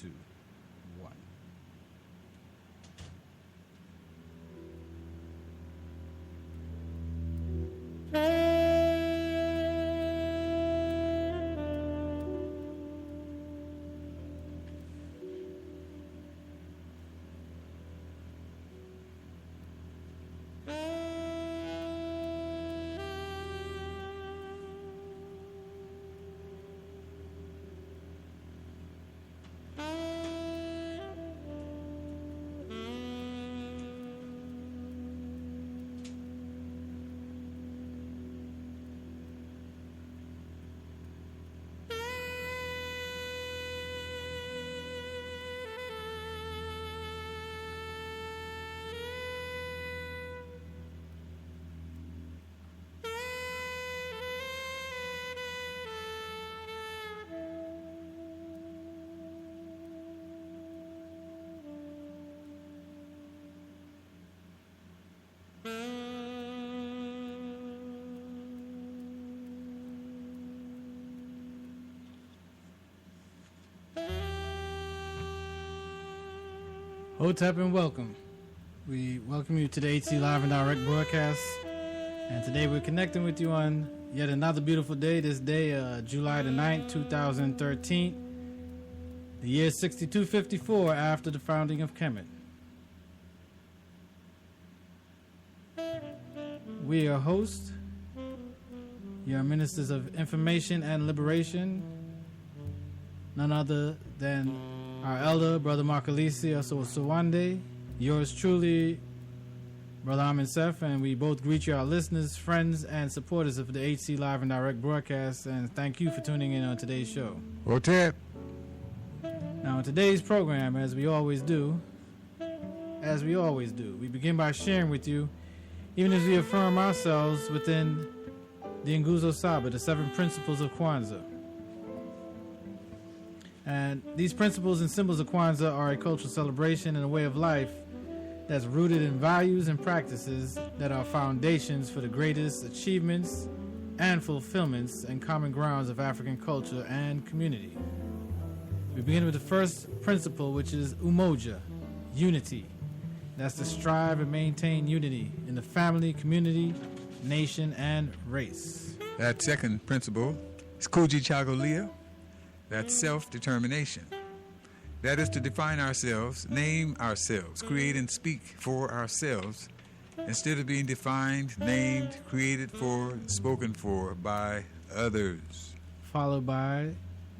2, 1. Hotep and welcome. We welcome you to the HC Live and Direct broadcast. And today we're connecting with you on yet another beautiful day. This day, July the 9th, 2013. The year 6254 after the founding of Kemet. We are hosts, your ministers of information and liberation. None other than our elder, Brother Makalisi Sowande, yours truly, Brother Amin Sef, and we both greet you, our listeners, friends, and supporters of the HC Live and Direct broadcast, and thank you for tuning in on today's show. Hotep. Now, in today's program, as we always do, we begin by sharing with you, even as we affirm ourselves within the Nguzo Saba, the 7 principles of Kwanzaa. And these principles and symbols of Kwanzaa are a cultural celebration and a way of life that's rooted in values and practices that are foundations for the greatest achievements and fulfillments and common grounds of African culture and community. We begin with the first principle, which is umoja, unity. That's to strive and maintain unity in the family, community, nation, and race. That second principle is kujichagulia. That's self-determination. That is to define ourselves, name ourselves, create and speak for ourselves, instead of being defined, named, created for, spoken for by others. Followed by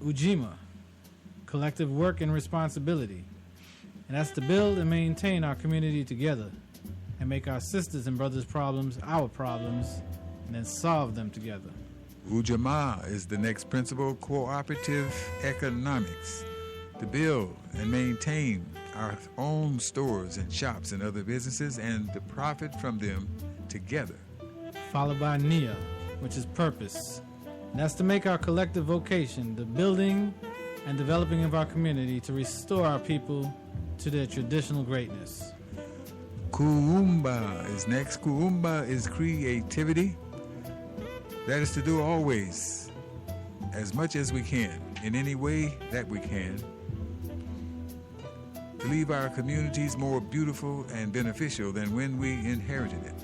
ujima, collective work and responsibility. And that's to build and maintain our community together and make our sisters and brothers' problems our problems and then solve them together. Ujamaa is the next principle, cooperative economics, to build and maintain our own stores and shops and other businesses and to profit from them together. Followed by Nia, which is purpose. And that's to make our collective vocation, the building and developing of our community to restore our people to their traditional greatness. Kuumba is next. Kuumba is creativity. That is to do always, as much as we can, in any way that we can, to leave our communities more beautiful and beneficial than when we inherited it.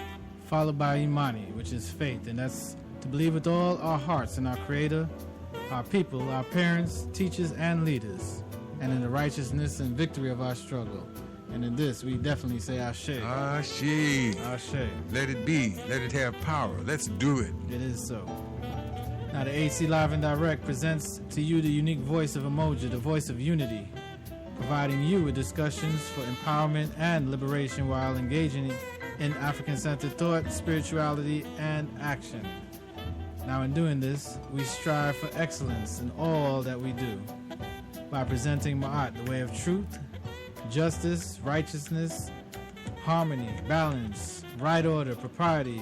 Followed by Imani, which is faith, and that's to believe with all our hearts in our Creator, our people, our parents, teachers, and leaders, and in the righteousness and victory of our struggle. And in this, we definitely say Ashe. Ashe. Ashe. Let it be. Let it have power. Let's do it. It is so. Now, the HC Live and Direct presents to you the unique voice of Umoja, the voice of unity, providing you with discussions for empowerment and liberation while engaging in African-centered thought, spirituality, and action. Now, in doing this, we strive for excellence in all that we do by presenting Ma'at, the way of truth, justice, righteousness, harmony, balance, right order, propriety,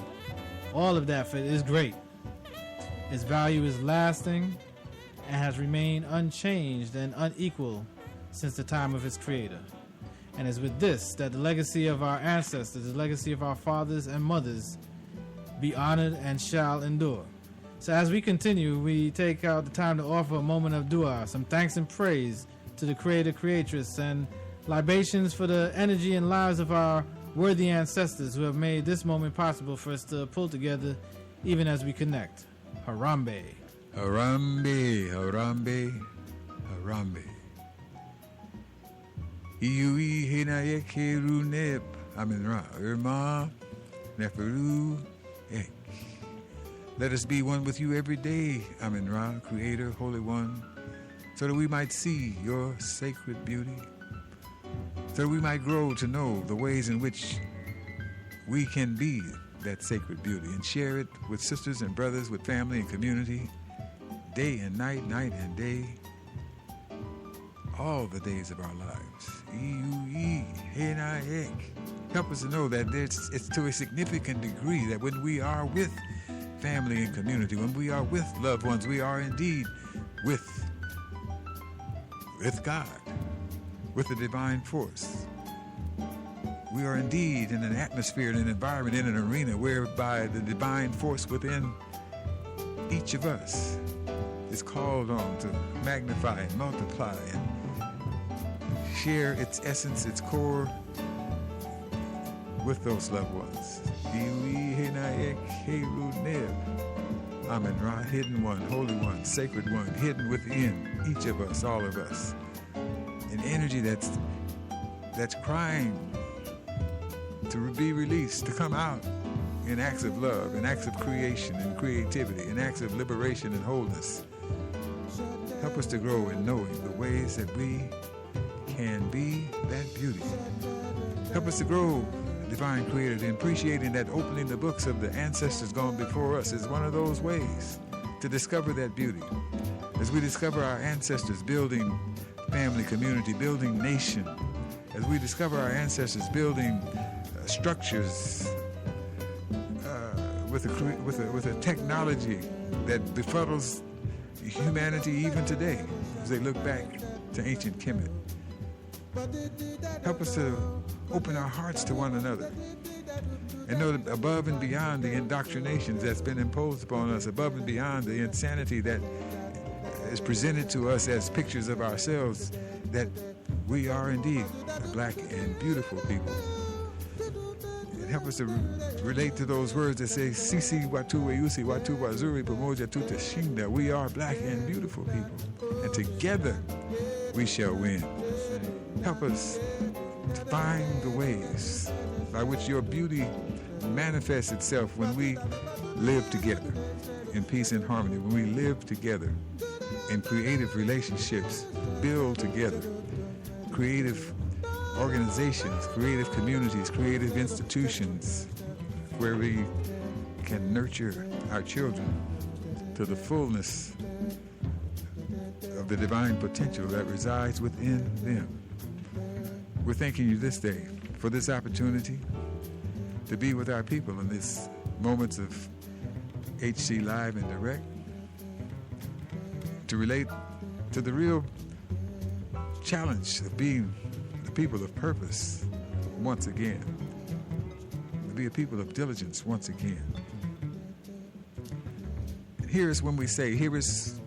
all of that is great. Its value is lasting and has remained unchanged and unequal since the time of its creator. And it's with this that the legacy of our ancestors, the legacy of our fathers and mothers, be honored and shall endure. So as we continue, we take out the time to offer a moment of dua, some thanks and praise to the Creator, Creatress, and libations for the energy and lives of our worthy ancestors who have made this moment possible for us to pull together even as we connect. Harambe. Harambe, Harambe, Harambe. Iui Hinayek Heruneb, Aminra, Irma, Neferu, Ek. Let us be one with you every day, Amin-Ra, Creator, Holy One, so that we might see your sacred beauty, so that we might grow to know the ways in which we can be that sacred beauty and share it with sisters and brothers, with family and community, day and night, night and day, all the days of our lives. Help us to know that it's to a significant degree that when we are with family and community, when we are with loved ones, we are indeed with God, with the divine force. We are indeed in an atmosphere, in an environment, in an arena whereby the divine force within each of us is called on to magnify and multiply and share its essence, its core with those loved ones. Amen-Ra, hidden one, holy one, sacred one, hidden within each of us, all of us. An energy that's crying to be released, to come out in acts of love, in acts of creation and creativity, in acts of liberation and wholeness. Help us to grow in knowing the ways that we can be that beauty. Help us to grow, divine Creator, in appreciating that opening the books of the ancestors gone before us is one of those ways to discover that beauty. As we discover our ancestors building family, community, building nation, as we discover our ancestors building structures with a technology that befuddles humanity even today, as they look back to ancient Kemet. Help us to open our hearts to one another and know that above and beyond the indoctrinations that's been imposed upon us, above and beyond the insanity that is presented to us as pictures of ourselves, that we are indeed a black and beautiful people. And help us to relate to those words that say, Sisi watu weusi watu wazuri pamoja tutashinda. We are black and beautiful people, and together we shall win. Help us to find the ways by which your beauty manifests itself when we live together in peace and harmony, when we live together in creative relationships, build together creative organizations, creative communities, creative institutions where we can nurture our children to the fullness of the divine potential that resides within them. We're thanking you this day for this opportunity to be with our people in these moments of HC Live and Direct, to relate to the real challenge of being the people of purpose once again, to be a people of diligence once again. And here is when we say, here is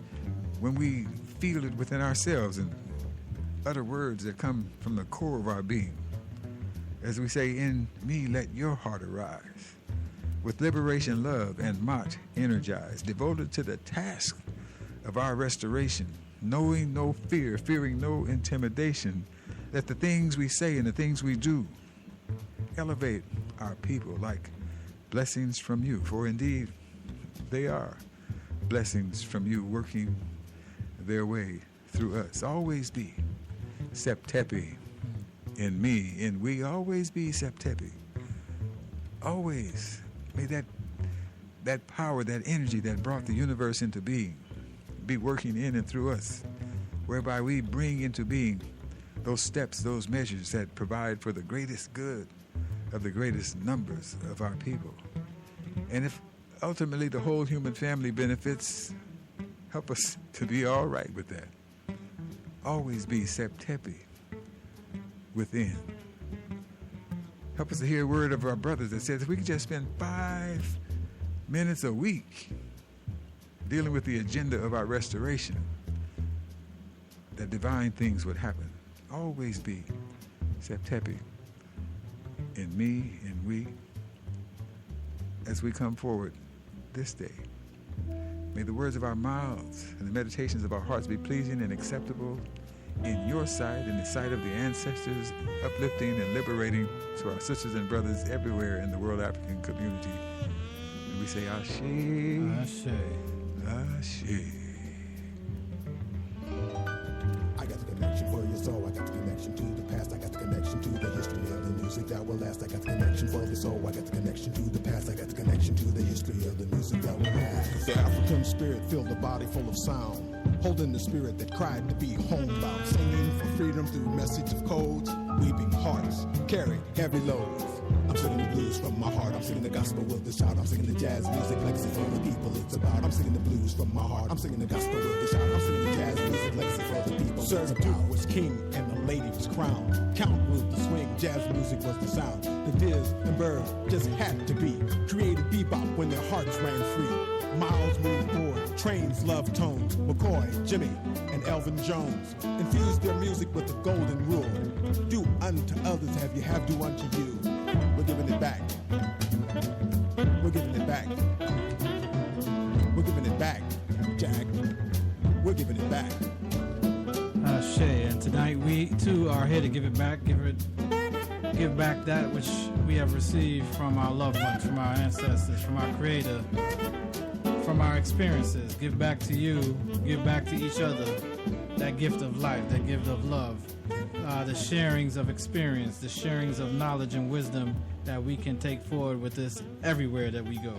when we feel it within ourselves and utter words that come from the core of our being. As we say, in me let your heart arise, with liberation, love, and might energized, devoted to the task of our restoration, knowing no fear, fearing no intimidation, that the things we say and the things we do elevate our people like blessings from you, for indeed they are blessings from you working their way through us. Always be Septepi in me, and we always be Septepi. Always may that power, that energy that brought the universe into being be working in and through us, whereby we bring into being those steps, those measures that provide for the greatest good of the greatest numbers of our people. And if ultimately the whole human family benefits, help us to be all right with that. Always be Septepi within. Help us to hear a word of our brothers that says if we could just spend 5 minutes a week dealing with the agenda of our restoration, that divine things would happen. Always be Septepi in me and we as we come forward this day. May the words of our mouths and the meditations of our hearts be pleasing and acceptable in your sight, in the sight of the ancestors, uplifting and liberating to our sisters and brothers everywhere in the World African community. And we say, Ashe, Ashe. Ashe. I got the connection for your soul. I got the connection to the past. I got the connection to the history of the music that will last. I got the connection for your soul. I got the connection to the past. I got the connection to the history of the music that will last. The African spirit filled the body full of sound, holding the spirit that cried to be homebound, singing for freedom through message of codes. Weeping hearts carry heavy loads. I'm singing the blues from my heart. I'm singing the gospel with the shout. I'm singing the jazz music legacy for the people it's about. I'm singing the blues from my heart. I'm singing the gospel with the shout. I'm singing the jazz music legacy for the people. Sir Duke was king and the lady was crowned. Count ruled the swing. Jazz music was the sound. The Diz and Bird just had to be. Created bebop when their hearts ran free. Miles moved forward, trains loved tones. McCoy, Jimmy, and Elvin Jones infused their music with the golden rule. Do unto others have you have do unto you. We're giving it back. We're giving it back. We're giving it back, Jack. We're giving it back. Ashe. And tonight we too are here to give it back, give back that which we have received from our loved ones, from our ancestors, from our Creator, from our experiences. Give back to you, give back to each other that gift of life, that gift of love, the sharings of experience, the sharings of knowledge and wisdom that we can take forward with us everywhere that we go.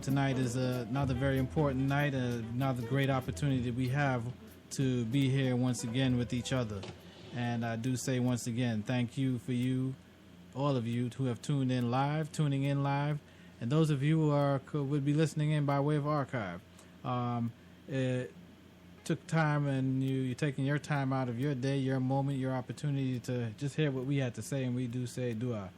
Tonight is another very important night, another great opportunity that we have to be here once again with each other. And I do say once again, thank you for you, all of you who have tuning in live, and those of you who would be listening in by way of archive. It took time, and you're taking your time out of your day, your moment, your opportunity to just hear what we had to say, and we do say dua.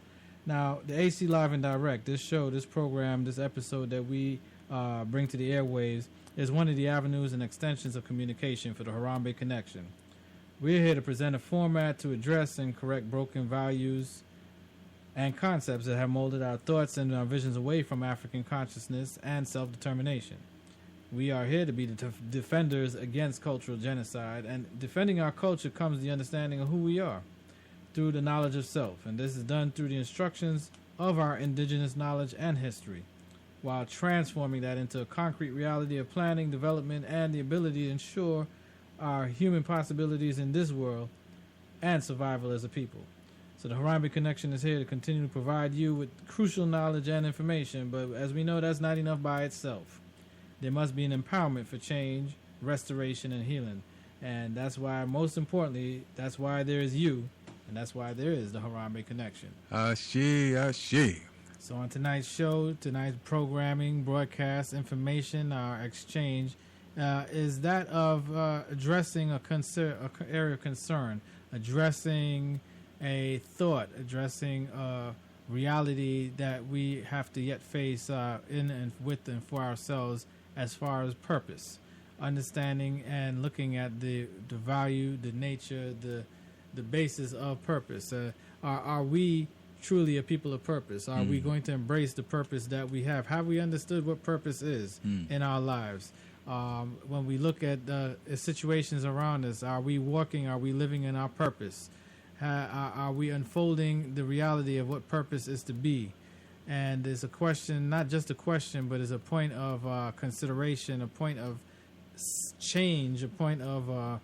Now, the AC Live and Direct, this show, this program, this episode that we bring to the airwaves is one of the avenues and extensions of communication for the Harambe Connection. We're here to present a format to address and correct broken values and concepts that have molded our thoughts and our visions away from African consciousness and self-determination. We are here to be the defenders against cultural genocide, and defending our culture comes the understanding of who we are through the knowledge of self, and this is done through the instructions of our indigenous knowledge and history, while transforming that into a concrete reality of planning, development, and the ability to ensure our human possibilities in this world and survival as a people. So the Harambe Connection is here to continue to provide you with crucial knowledge and information, but as we know, that's not enough by itself. There must be an empowerment for change, restoration, and healing. And that's why, most importantly, that's why there is you, and that's why there is the Harambe Connection. Ashe, Ashe. So on tonight's show, tonight's programming, broadcast, information, our exchange, is that of addressing a area of concern, addressing a thought, addressing a reality that we have to yet face in and with and for ourselves as far as purpose, understanding and looking at the value, the nature, the basis of purpose. Are we truly a people of purpose? Are we going to embrace the purpose that we have? Have we understood what purpose is in our lives? When we look at the situations around us, are we walking, are we living in our purpose? Are we unfolding the reality of what purpose is to be? And it's a question, not just a question, but it's a point of consideration, a point of change, a point of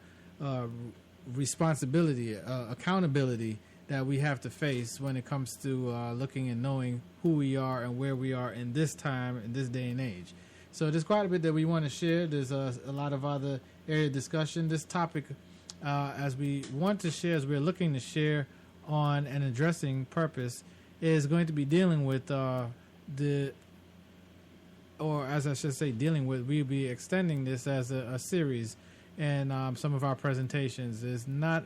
responsibility, accountability that we have to face when it comes to looking and knowing who we are and where we are in this time, in this day and age. So there's quite a bit that we want to share. There's a lot of other area of discussion. This topic, as we want to share, as we're looking to share on and addressing purpose, is going to be dealing with we'll be extending this as a series in some of our presentations. There's not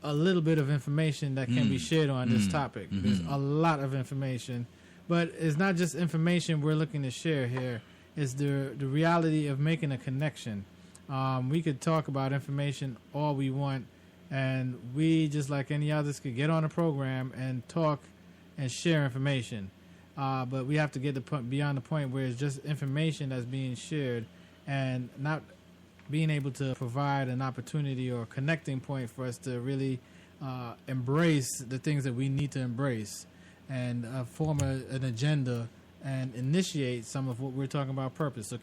a little bit of information that can be shared on this topic. There's a lot of information, but it's not just information we're looking to share here. It's the reality of making a connection, We could talk about information all we want, and we, just like any others, could get on a program and talk and share information. But we have to get beyond the point where it's just information that's being shared and not being able to provide an opportunity or a connecting point for us to really embrace the things that we need to embrace and form an agenda and initiate some of what we're talking about, purpose. So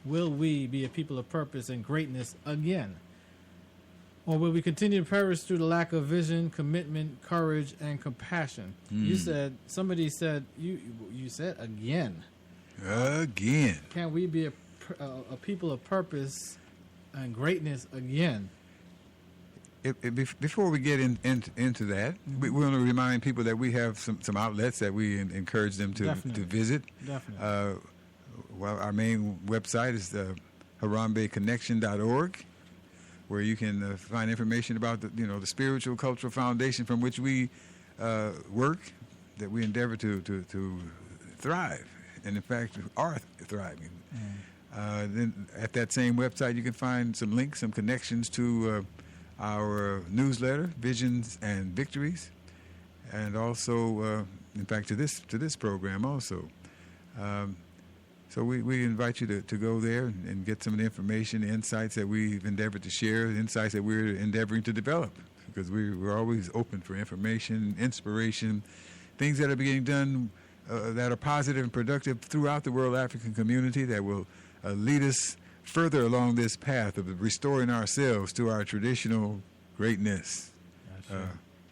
will we be a people of purpose and greatness again? Or will we continue to perish through the lack of vision, commitment, courage, and compassion? Somebody said, you said again. Again. Can we be a people of purpose and greatness again? Before we get into that, we want to remind people that we have some outlets that we encourage them to visit. Definitely. Our main website is HarambeConnection.org, where you can find information about the spiritual cultural foundation from which we work, that we endeavor to thrive, and in fact are thriving. Then at that same website, you can find some links, some connections to our newsletter, Visions and Victories, and also, in fact, to this program also. So we invite you to go there and get some of the information, the insights that we've endeavored to share, the insights that we're endeavoring to develop, because we're always open for information, inspiration, things that are being done that are positive and productive throughout the World African community that will lead us further along this path of restoring ourselves to our traditional greatness.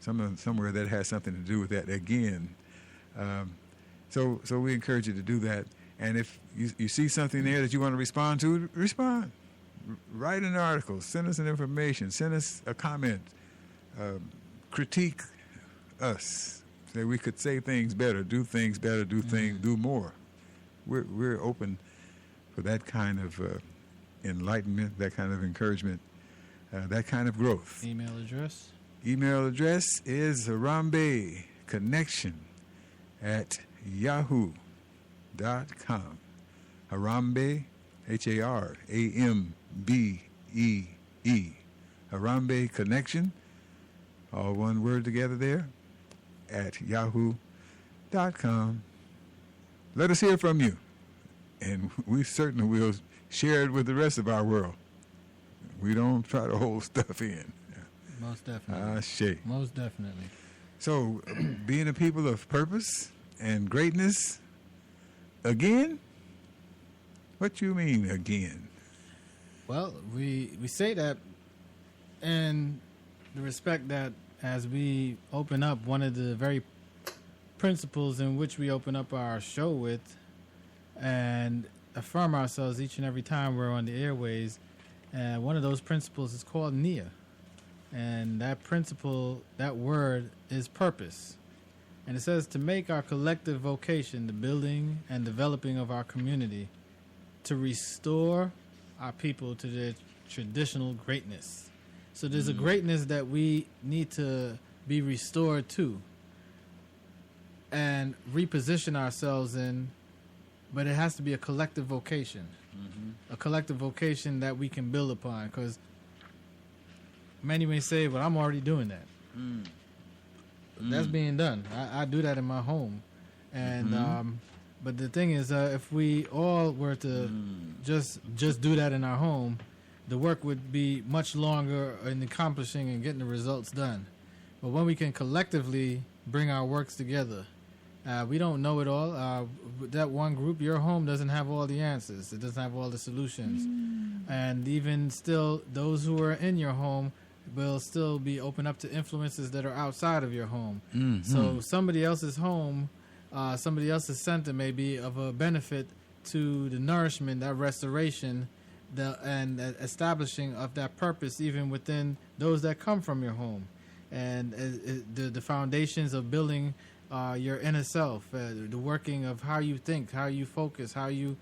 Somewhere that has something to do with that again. So we encourage you to do that. And if you see something there that you want to respond to, respond. Write an article. Send us an information. Send us a comment. Critique us. Say we could say things better, do things better, do more. We're open for that kind of enlightenment, that kind of encouragement, that kind of growth. Email address? Email address is HarambeConnection@yahoo.com. Harambe, HARAMBEE. Harambe Connection, all one word together there, at yahoo.com. Let us hear from you, and we certainly will share it with the rest of our world. We don't try to hold stuff in. Most definitely. Shay. Most definitely. So, being a people of purpose and greatness, again? What you mean, again? Well, we say that in the respect that as we open up, one of the very principles in which we open up our show with and affirm ourselves each and every time we're on the airways, one of those principles is called Nia. And that principle, that word, is purpose. And it says to make our collective vocation the building and developing of our community, to restore our people to their traditional greatness. So there's a greatness that we need to be restored to and reposition ourselves in, but it has to be a collective vocation. A collective vocation that we can build upon, because many may say, well, I'm already doing that. That's being done. I do that in my home. And but the thing is, if we all were to just do that in our home, the work would be much longer in accomplishing and getting the results done. But when we can collectively bring our works together, we don't know it all. That one group, your home doesn't have all the answers. It doesn't have all the solutions. And even still, those who are in your home will still be open up to influences that are outside of your home. So somebody else's home, somebody else's center may be of a benefit to the nourishment, that restoration, and establishing of that purpose even within those that come from your home. And the foundations of building your inner self, the working of how you think, how you focus, how you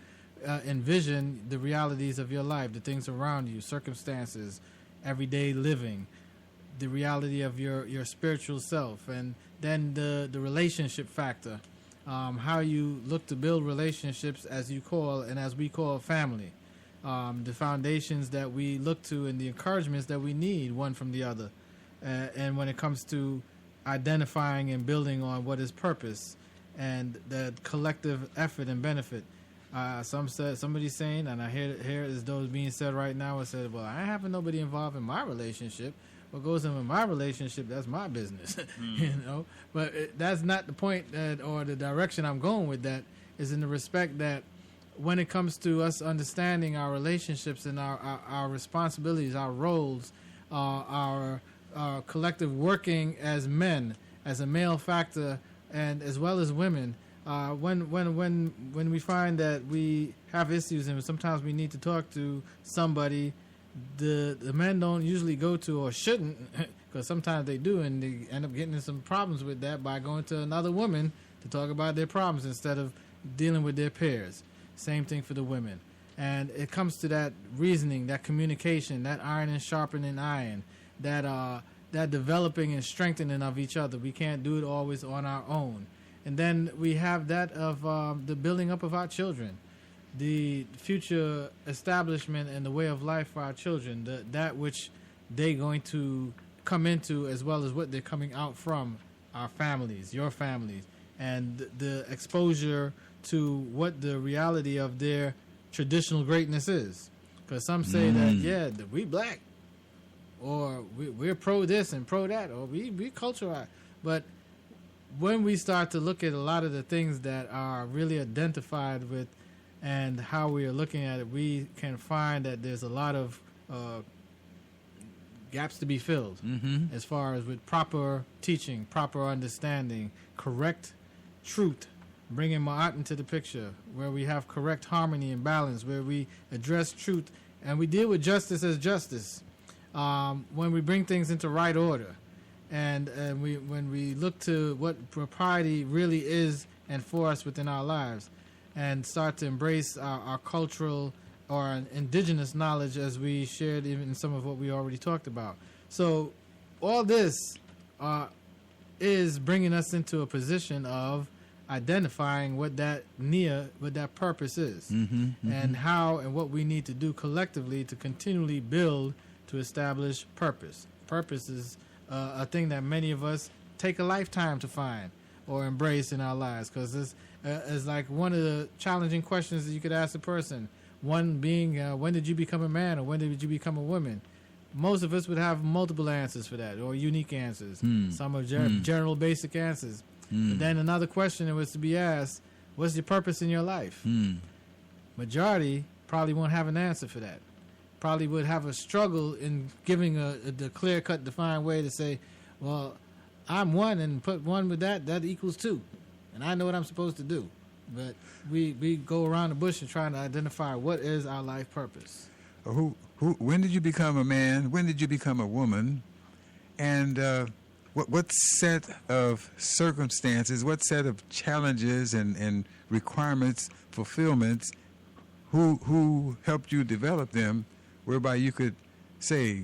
envision the realities of your life, the things around you, circumstances, everyday living, the reality of your spiritual self, and then the relationship factor, how you look to build relationships as you call and as we call family. the foundations that we look to, and the encouragements that we need one from the other. And when it comes to identifying and building on what is purpose and the collective effort and benefit. Somebody's saying, and I hear is those being said right now, and said, well, I ain't having nobody involved in my relationship. What goes on in my relationship, that's my business. You know? But that's not the point or the direction I'm going with that, is in the respect that when it comes to us understanding our relationships and our responsibilities, our roles, our collective working as men, as a male factor, and as well as women, when we find that we have issues and sometimes we need to talk to somebody, the men don't usually go to, or shouldn't, because sometimes they do, and they end up getting in some problems with that by going to another woman to talk about their problems instead of dealing with their peers. Same thing for the women. And it comes to that reasoning, that communication, that iron and sharpening iron, that developing and strengthening of each other. We can't do it always on our own. And then we have that of the building up of our children, the future establishment and the way of life for our children, that which they're going to come into, as well as what they're coming out from, our families, your families, and the exposure to what the reality of their traditional greatness is. Because some say that we black, or we're pro this and pro that, or we cultural. But when we start to look at a lot of the things that are really identified with and how we are looking at it, we can find that there's a lot of gaps to be filled as far as with proper teaching, proper understanding, correct truth, bringing Ma'at into the picture, where we have correct harmony and balance, where we address truth and we deal with justice as justice. When we bring things into right order, and when we look to what propriety really is and for us within our lives, and start to embrace our cultural or indigenous knowledge, as we shared even in some of what we already talked about. So all this is bringing us into a position of identifying what that purpose is, and how and what we need to do collectively to continually build to establish purpose. Purpose is a thing that many of us take a lifetime to find or embrace in our lives, because it's like one of the challenging questions that you could ask a person. One being, when did you become a man, or when did you become a woman? Most of us would have multiple answers for that, or unique answers. Some are general basic answers. But then another question that was to be asked, what's your purpose in your life? Majority probably won't have an answer for that. Probably would have a struggle in giving the clear-cut, defined way to say, well, I'm one, and put one with that equals two. And I know what I'm supposed to do. But we go around the bush and trying to identify what is our life purpose. When did you become a man? When did you become a woman? And what set of circumstances, what set of challenges and requirements, fulfillments, who helped you develop them, whereby you could say,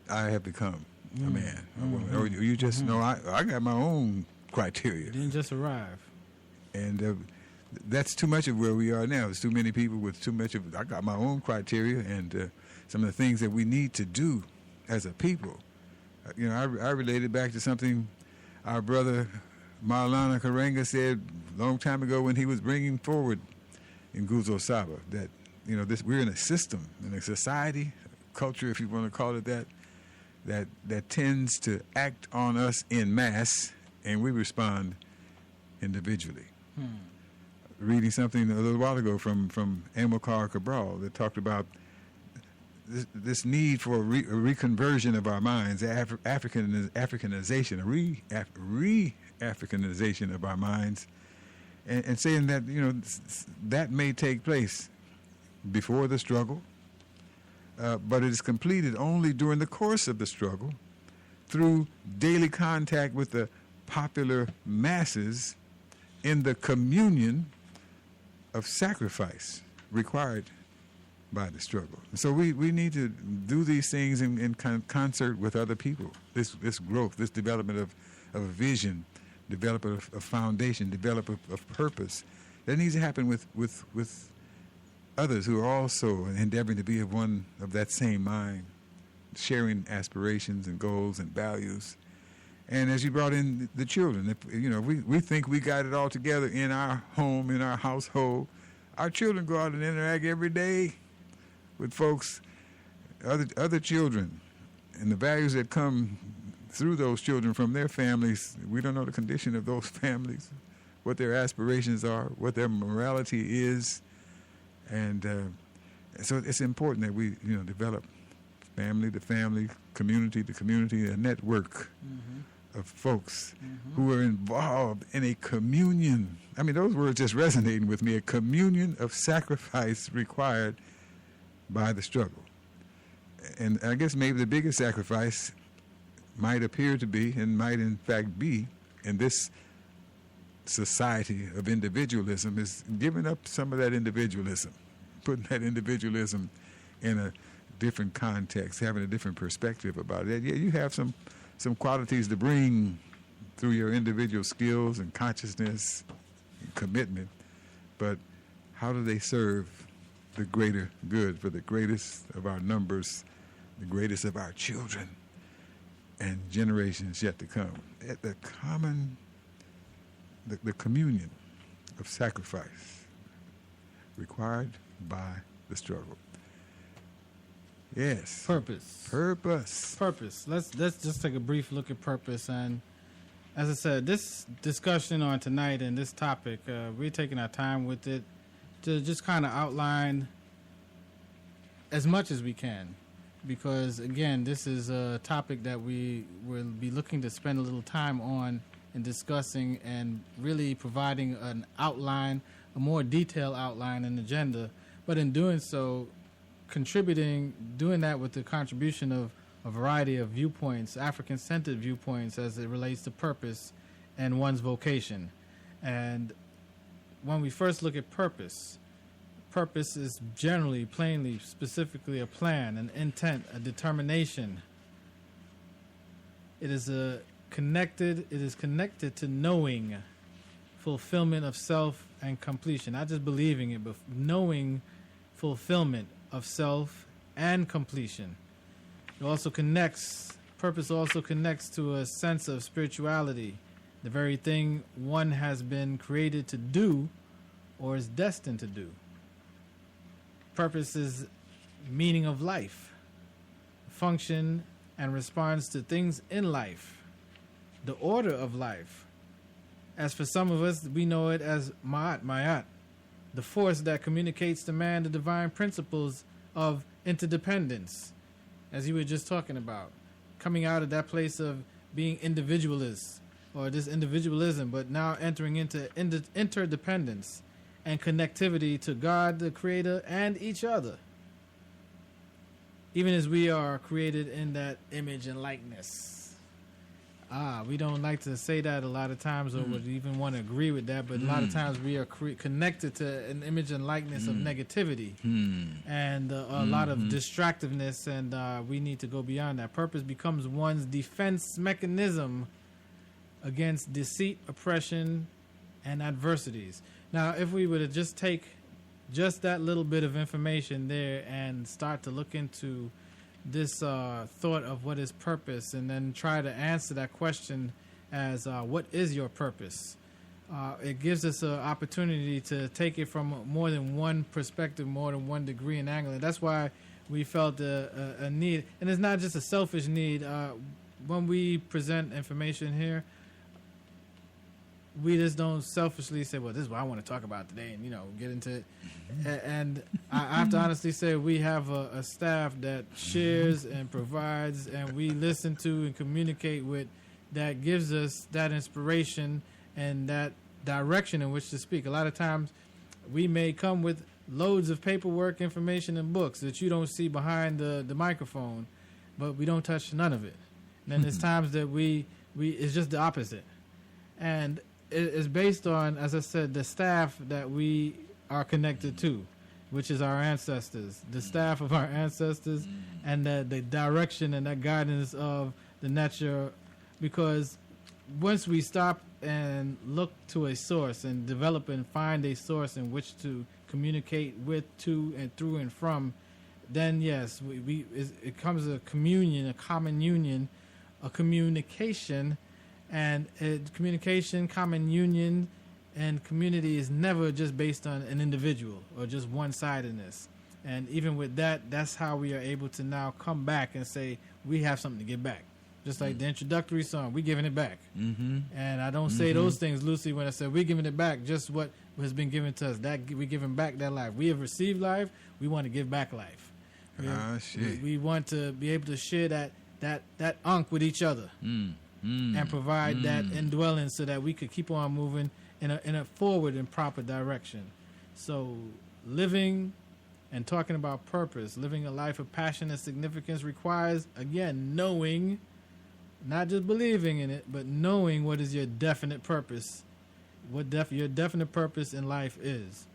I have become a man, a woman, or you just know, I got my own criteria. You didn't just arrive. And that's too much of where we are now. There's too many people with too much of, I got my own criteria, and some of the things that we need to do as a people. I related back to something our brother Maulana Karenga said a long time ago when he was bringing forward in Guzo Saba that, we're in a system, in a society, culture, if you want to call it that tends to act on us en masse, and we respond individually. Reading something a little while ago from Amilcar Cabral that talked about this need for a reconversion of our minds, Africanization, a re-Africanization of our minds, and saying that that may take place before the struggle, but it is completed only during the course of the struggle through daily contact with the popular masses in the communion of sacrifice required by the struggle. So we need to do these things in concert with other people. This growth, this development of a vision, development of foundation, development of purpose, that needs to happen with others who are also endeavoring to be of one of that same mind, sharing aspirations and goals and values. And as you brought in the children, we think we got it all together in our home, in our household. Our children go out and interact every day with folks, other children, and the values that come through those children from their families. We don't know the condition of those families, what their aspirations are, what their morality is, and so it's important that we develop family to family, community to community, a network of folks who are involved in a communion. I mean, those words just resonating with me, a communion of sacrifice required by the struggle. And I guess maybe the biggest sacrifice might appear to be, and might in fact be, in this society of individualism, is giving up some of that individualism, putting that individualism in a different context, having a different perspective about it. Yeah, you have some qualities to bring through your individual skills and consciousness and commitment, but how do they serve the greater good for the greatest of our numbers, the greatest of our children, and generations yet to come? The communion of sacrifice required by the struggle. Yes. Purpose. Let's just take a brief look at purpose. And as I said, this discussion on tonight and this topic, we're taking our time with it to just kind of outline as much as we can. Because, again, this is a topic that we will be looking to spend a little time on and discussing and really providing an outline, a more detailed outline and agenda. But in doing so, doing that with the contribution of a variety of viewpoints, African-centered viewpoints as it relates to purpose and one's vocation. And when we first look at purpose is generally, plainly, specifically a plan, an intent, a determination. It is connected to knowing, fulfillment of self and completion. Not just believing it, but knowing fulfillment of self and completion. Purpose also connects to a sense of spirituality, the very thing one has been created to do or is destined to do. Purpose is meaning of life, function and response to things in life, the order of life. As for some of us, we know it as Ma'at, the force that communicates to man the divine principles of interdependence, as you were just talking about, coming out of that place of being individualist or this individualism, but now entering into interdependence and connectivity to God, the Creator, and each other. Even as we are created in that image and likeness. We don't like to say that a lot of times, or would even want to agree with that, but a lot of times we are connected to an image and likeness of negativity and a lot of distractiveness, and we need to go beyond that. Purpose becomes one's defense mechanism against deceit, oppression, and adversities. Now, if we were to just take just that little bit of information there and start to look into this thought of what is purpose, and then try to answer that question as what is your purpose? It gives us an opportunity to take it from more than one perspective, more than one degree and angle. And that's why we felt a need. And it's not just a selfish need. When we present information here, we just don't selfishly say, well, this is what I want to talk about today, and, get into it. And I have to honestly say we have a staff that shares and provides, and we listen to and communicate with, that gives us that inspiration and that direction in which to speak. A lot of times we may come with loads of paperwork, information, and books that you don't see behind the microphone, but we don't touch none of it. And then there's times that we it's just the opposite. And it's based on, as I said, the staff that we are connected to, which is our ancestors, the staff of our ancestors, and the direction and that guidance of the nature. Because once we stop and look to a source and develop and find a source in which to communicate with, to, and through and from, then yes, it comes a communion, a common union, a communication, and communication, common union, and community is never just based on an individual or just one-sidedness. And even with that, that's how we are able to now come back and say we have something to give back. Just like the introductory song, we're giving it back. Mm-hmm. And I don't say those things loosely when I say we're giving it back, just what has been given to us. That we're giving back that life. We have received life. We want to give back life. We want to be able to share that unk with each other and provide that indwelling so that we could keep on moving in a forward and proper direction. So living and talking about purpose, living a life of passion and significance requires, again, knowing, not just believing in it, but knowing what is your definite purpose, what your definite purpose in life is.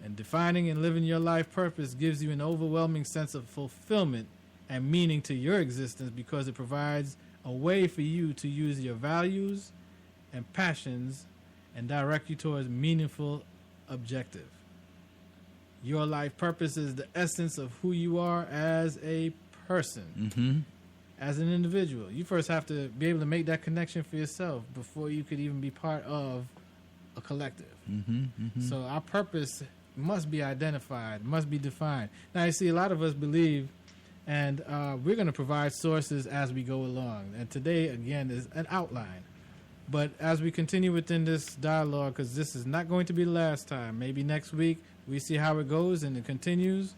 And defining and living your life purpose gives you an overwhelming sense of fulfillment and meaning to your existence because it provides a way for you to use your values and passions and direct you towards meaningful objective. Your life purpose is the essence of who you are as a person, as an individual. You first have to be able to make that connection for yourself before you could even be part of a collective. So our purpose must be identified, must be defined. Now, you see, a lot of us believe, and we're going to provide sources as we go along. And today, again, is an outline. But as we continue within this dialogue, because this is not going to be the last time, maybe next week we see how it goes and it continues,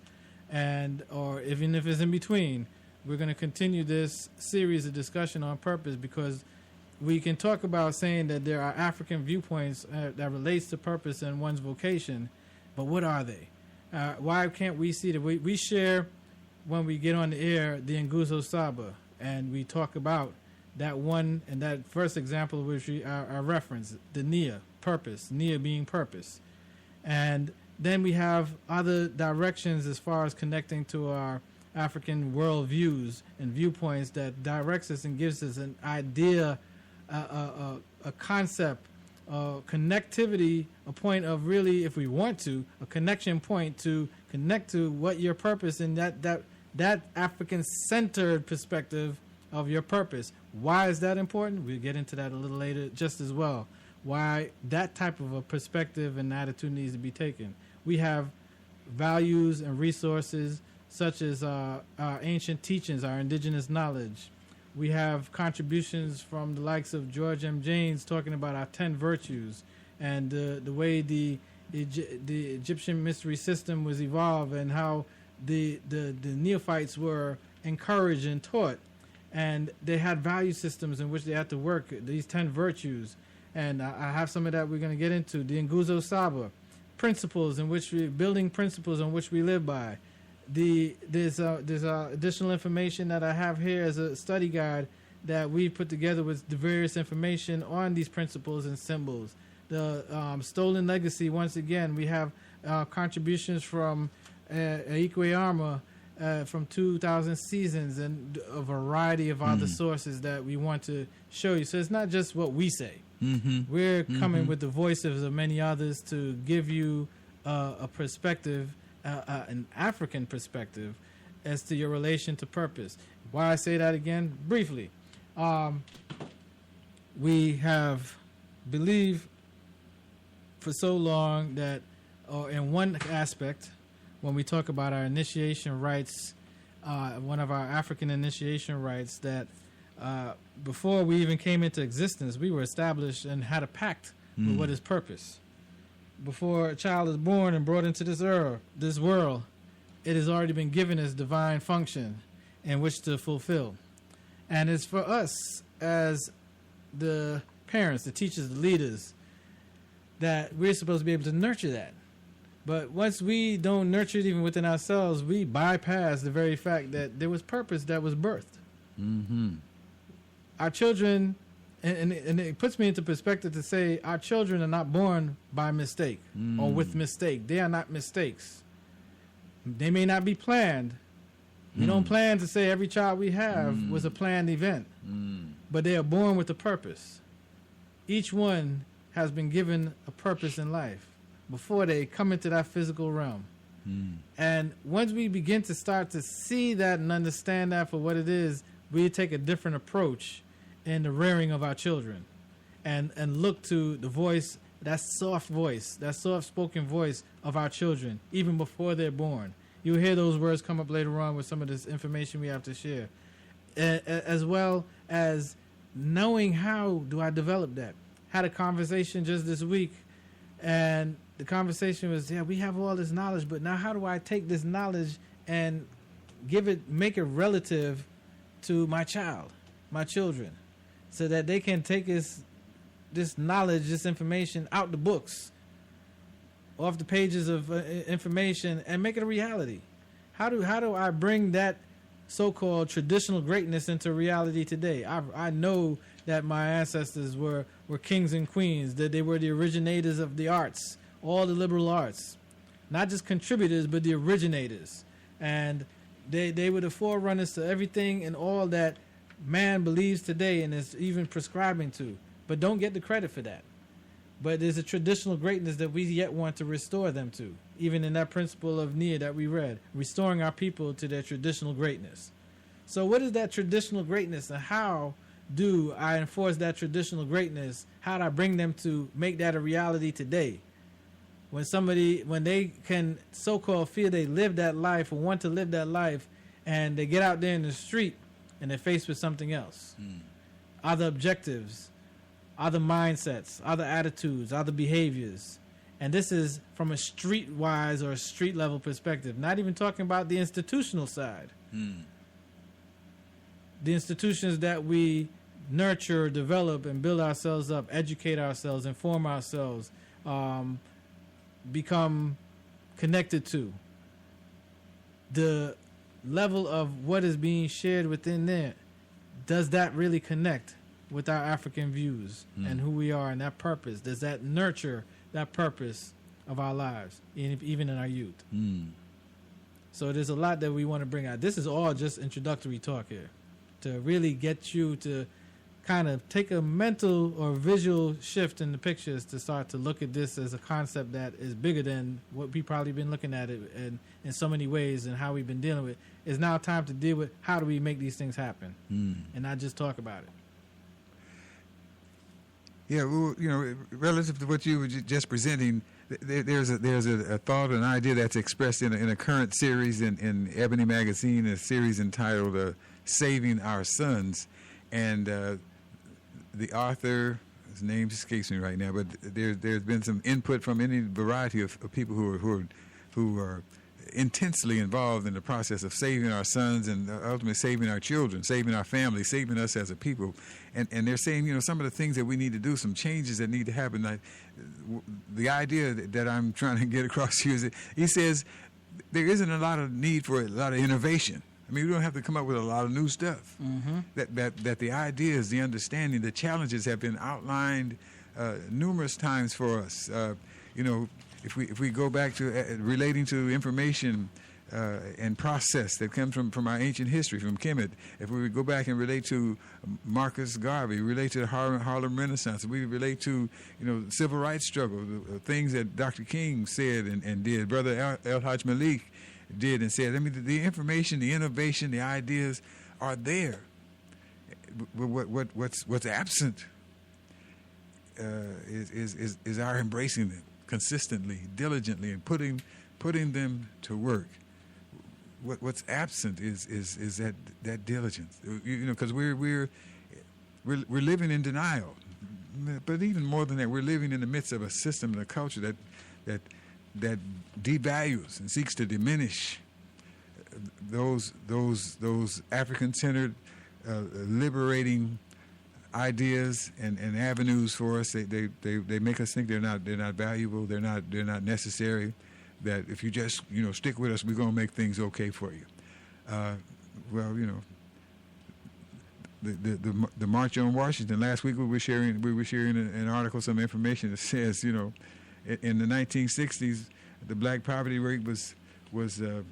or even if it's in between, we're going to continue this series of discussion on purpose because we can talk about saying that there are African viewpoints that relates to purpose and one's vocation, but what are they? Why can't we see that? We share, when we get on the air, the Nguzo Saba, and we talk about that one, and that first example which we are referenced, the Nia, purpose, Nia being purpose. And then we have other directions as far as connecting to our African worldviews and viewpoints that directs us and gives us an idea, a concept, connectivity, a point of really, if we want to, a connection point to connect to what your purpose and that African-centered perspective of your purpose. Why is that important? We'll get into that a little later just as well. Why that type of a perspective and attitude needs to be taken. We have values and resources such as our ancient teachings, our indigenous knowledge. We have contributions from the likes of George M. James talking about our 10 virtues and the way the Egyptian mystery system was evolved and how the neophytes were encouraged and taught. And they had value systems in which they had to work, these 10 virtues. And I have some of that we're going to get into. The Nguzo Saba, principles in which building principles on which we live by. There's additional information that I have here as a study guide that we put together with the various information on these principles and symbols. The Stolen Legacy, once again, we have contributions from Ikwe Arma, from 2,000 Seasons and a variety of other sources that we want to show you. So it's not just what we say. We're coming with the voices of many others to give you a perspective, an African perspective, as to your relation to purpose. Why I say that again? Briefly. We have believed for so long that, in one aspect, when we talk about our initiation rites, one of our African initiation rites, that before we even came into existence, we were established and had a pact with what is purpose. Before a child is born and brought into this world, it has already been given as divine function in which to fulfill. And it's for us as the parents, the teachers, the leaders, that we're supposed to be able to nurture that. But once we don't nurture it even within ourselves, we bypass the very fact that there was purpose that was birthed. Our children, and it puts me into perspective to say our children are not born by mistake or with mistake. They are not mistakes. They may not be planned. We don't plan to say every child we have was a planned event, but they are born with a purpose. Each one has been given a purpose in life. before they come into that physical realm. And once we begin to start to see that and understand that for what it is, we take a different approach in the rearing of our children, and look to the voice, that soft-spoken voice of our children, even before they're born. You'll hear those words come up later on with some of this information we have to share, as well as knowing how do I develop that. Had a conversation just this week, and the conversation was, we have all this knowledge, but now how do I take this knowledge and make it relative to my children, so that they can take this knowledge, this information out the books, off the pages of information, and make it a reality. How do I bring that so-called traditional greatness into reality today? I know that my ancestors were kings and queens, that they were the originators of the arts, all the liberal arts, not just contributors, but the originators. And they were the forerunners to everything and all that man believes today and is even prescribing to, but don't get the credit for that. But there's a traditional greatness that we yet want to restore them to, even in that principle of Nia that we read, restoring our people to their traditional greatness. So what is that traditional greatness, and how do I enforce that traditional greatness? How do I bring them to make that a reality today? When they can so-called feel they live that life or want to live that life, and they get out there in the street and they're faced with something else. Other objectives, other mindsets, other attitudes, other behaviors. And this is from a streetwise or a street level perspective, not even talking about the institutional side. The institutions that we nurture, develop, and build ourselves up, educate ourselves, inform ourselves, become connected to. The level of what is being shared within there, does that really connect with our African views and who we are and that purpose? Does that nurture that purpose of our lives, even in our youth? So there's a lot that we want to bring out. This is all just introductory talk here, to really get you to kind of take a mental or visual shift in the pictures, to start to look at this as a concept that is bigger than what we've probably been looking at it in so many ways, and how we've been dealing with it. It's now time to deal with how do we make these things happen and not just talk about it. Yeah, well, relative to what you were just presenting, there's a thought, an idea that's expressed in a current series in Ebony Magazine, a series entitled "Saving Our Sons," and the author, his name escapes me right now, but there's been some input from any variety of people who are intensely involved in the process of saving our sons and ultimately saving our children, saving our family, saving us as a people. And they're saying, some of the things that we need to do, some changes that need to happen. The idea that I'm trying to get across here is that he says there isn't a lot of need for a lot of innovation. I mean, we don't have to come up with a lot of new stuff. That the ideas, the understanding, the challenges have been outlined numerous times for us. If we go back to relating to information and process that comes from our ancient history, from Kemet, if we go back and relate to Marcus Garvey, relate to the Harlem Renaissance, we relate to civil rights struggle, the things that Dr. King said and did, Brother El Hajj Malik did and said. I mean, the information, the innovation, the ideas are there. What's absent is our embracing them consistently, diligently, and putting them to work. What's absent is that diligence, because we're living in denial. But even more than that, we're living in the midst of a system and a culture that devalues and seeks to diminish those African-centered, liberating ideas and avenues for us. They make us think they're not valuable, they're not necessary, that if you just stick with us, we're going to make things okay for you. The March on Washington, last week we were sharing an article, some information that says in the 1960s the black poverty rate was 32%.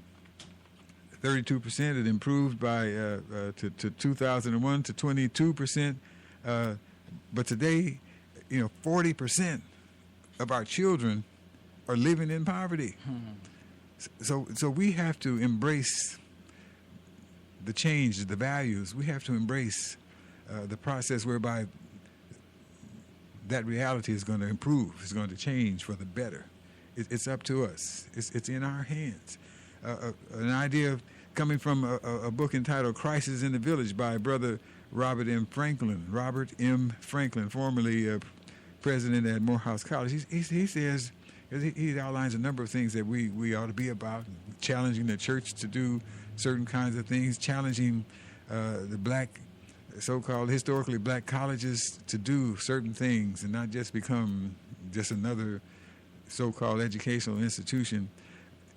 It improved by to 2001 to 22%. But today, 40% of our children are living in poverty. So we have to embrace the change, the values. We have to embrace the process whereby that reality is going to improve, is going to change for the better. It's up to us. It's in our hands. An idea coming from a book entitled Crisis in the Village by Brother Robert M. Franklin, formerly president at Morehouse College. He says, he outlines a number of things that we ought to be about, challenging the church to do certain kinds of things, challenging the black, so-called historically black colleges to do certain things and not just become just another so-called educational institution,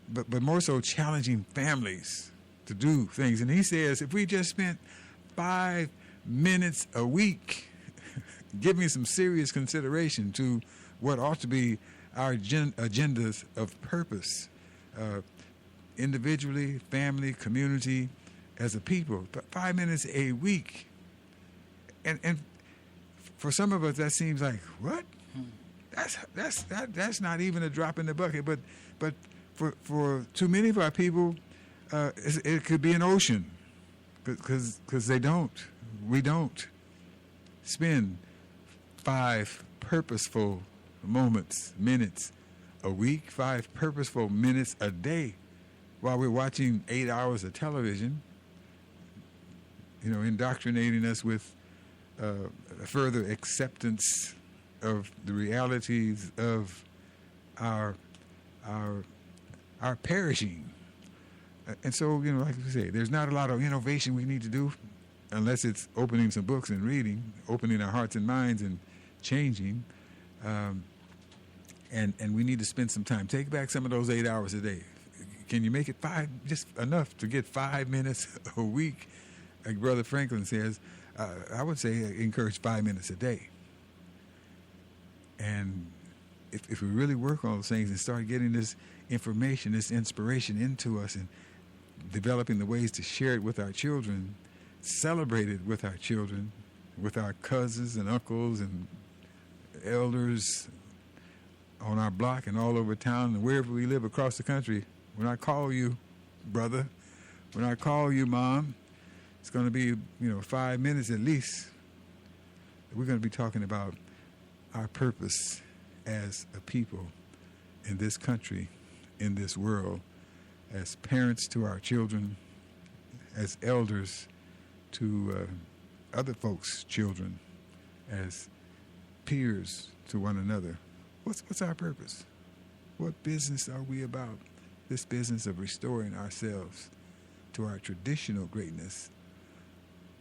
but more so challenging families to do things. And he says, if we just spent 5 minutes a week giving some serious consideration to what ought to be our agendas of purpose, individually, family, community, as a people, 5 minutes a week. And for some of us, that seems like, what? That's not even a drop in the bucket. But for too many of our people, it could be an ocean, because we don't spend 5 purposeful minutes a week, 5 purposeful minutes a day, while we're watching 8 hours of television, indoctrinating us with further acceptance of the realities of our perishing. And so, like we say, there's not a lot of innovation we need to do unless it's opening some books and reading, opening our hearts and minds and changing. And we need to spend some time. Take back some of those 8 hours a day. Can you make it 5, just enough to get 5 minutes a week? Like Brother Franklin says, I would say encourage 5 minutes a day. And if we really work on those things and start getting this information, this inspiration into us, and developing the ways to share it with our children, celebrate it with our children, with our cousins and uncles and elders on our block and all over town and wherever we live across the country. When I call you, brother, when I call you, mom, it's going to be, 5 minutes at least. We're going to be talking about our purpose as a people in this country, in this world, as parents to our children, as elders to other folks' children, as peers to one another. What's our purpose? What business are we about? This business of restoring ourselves to our traditional greatness?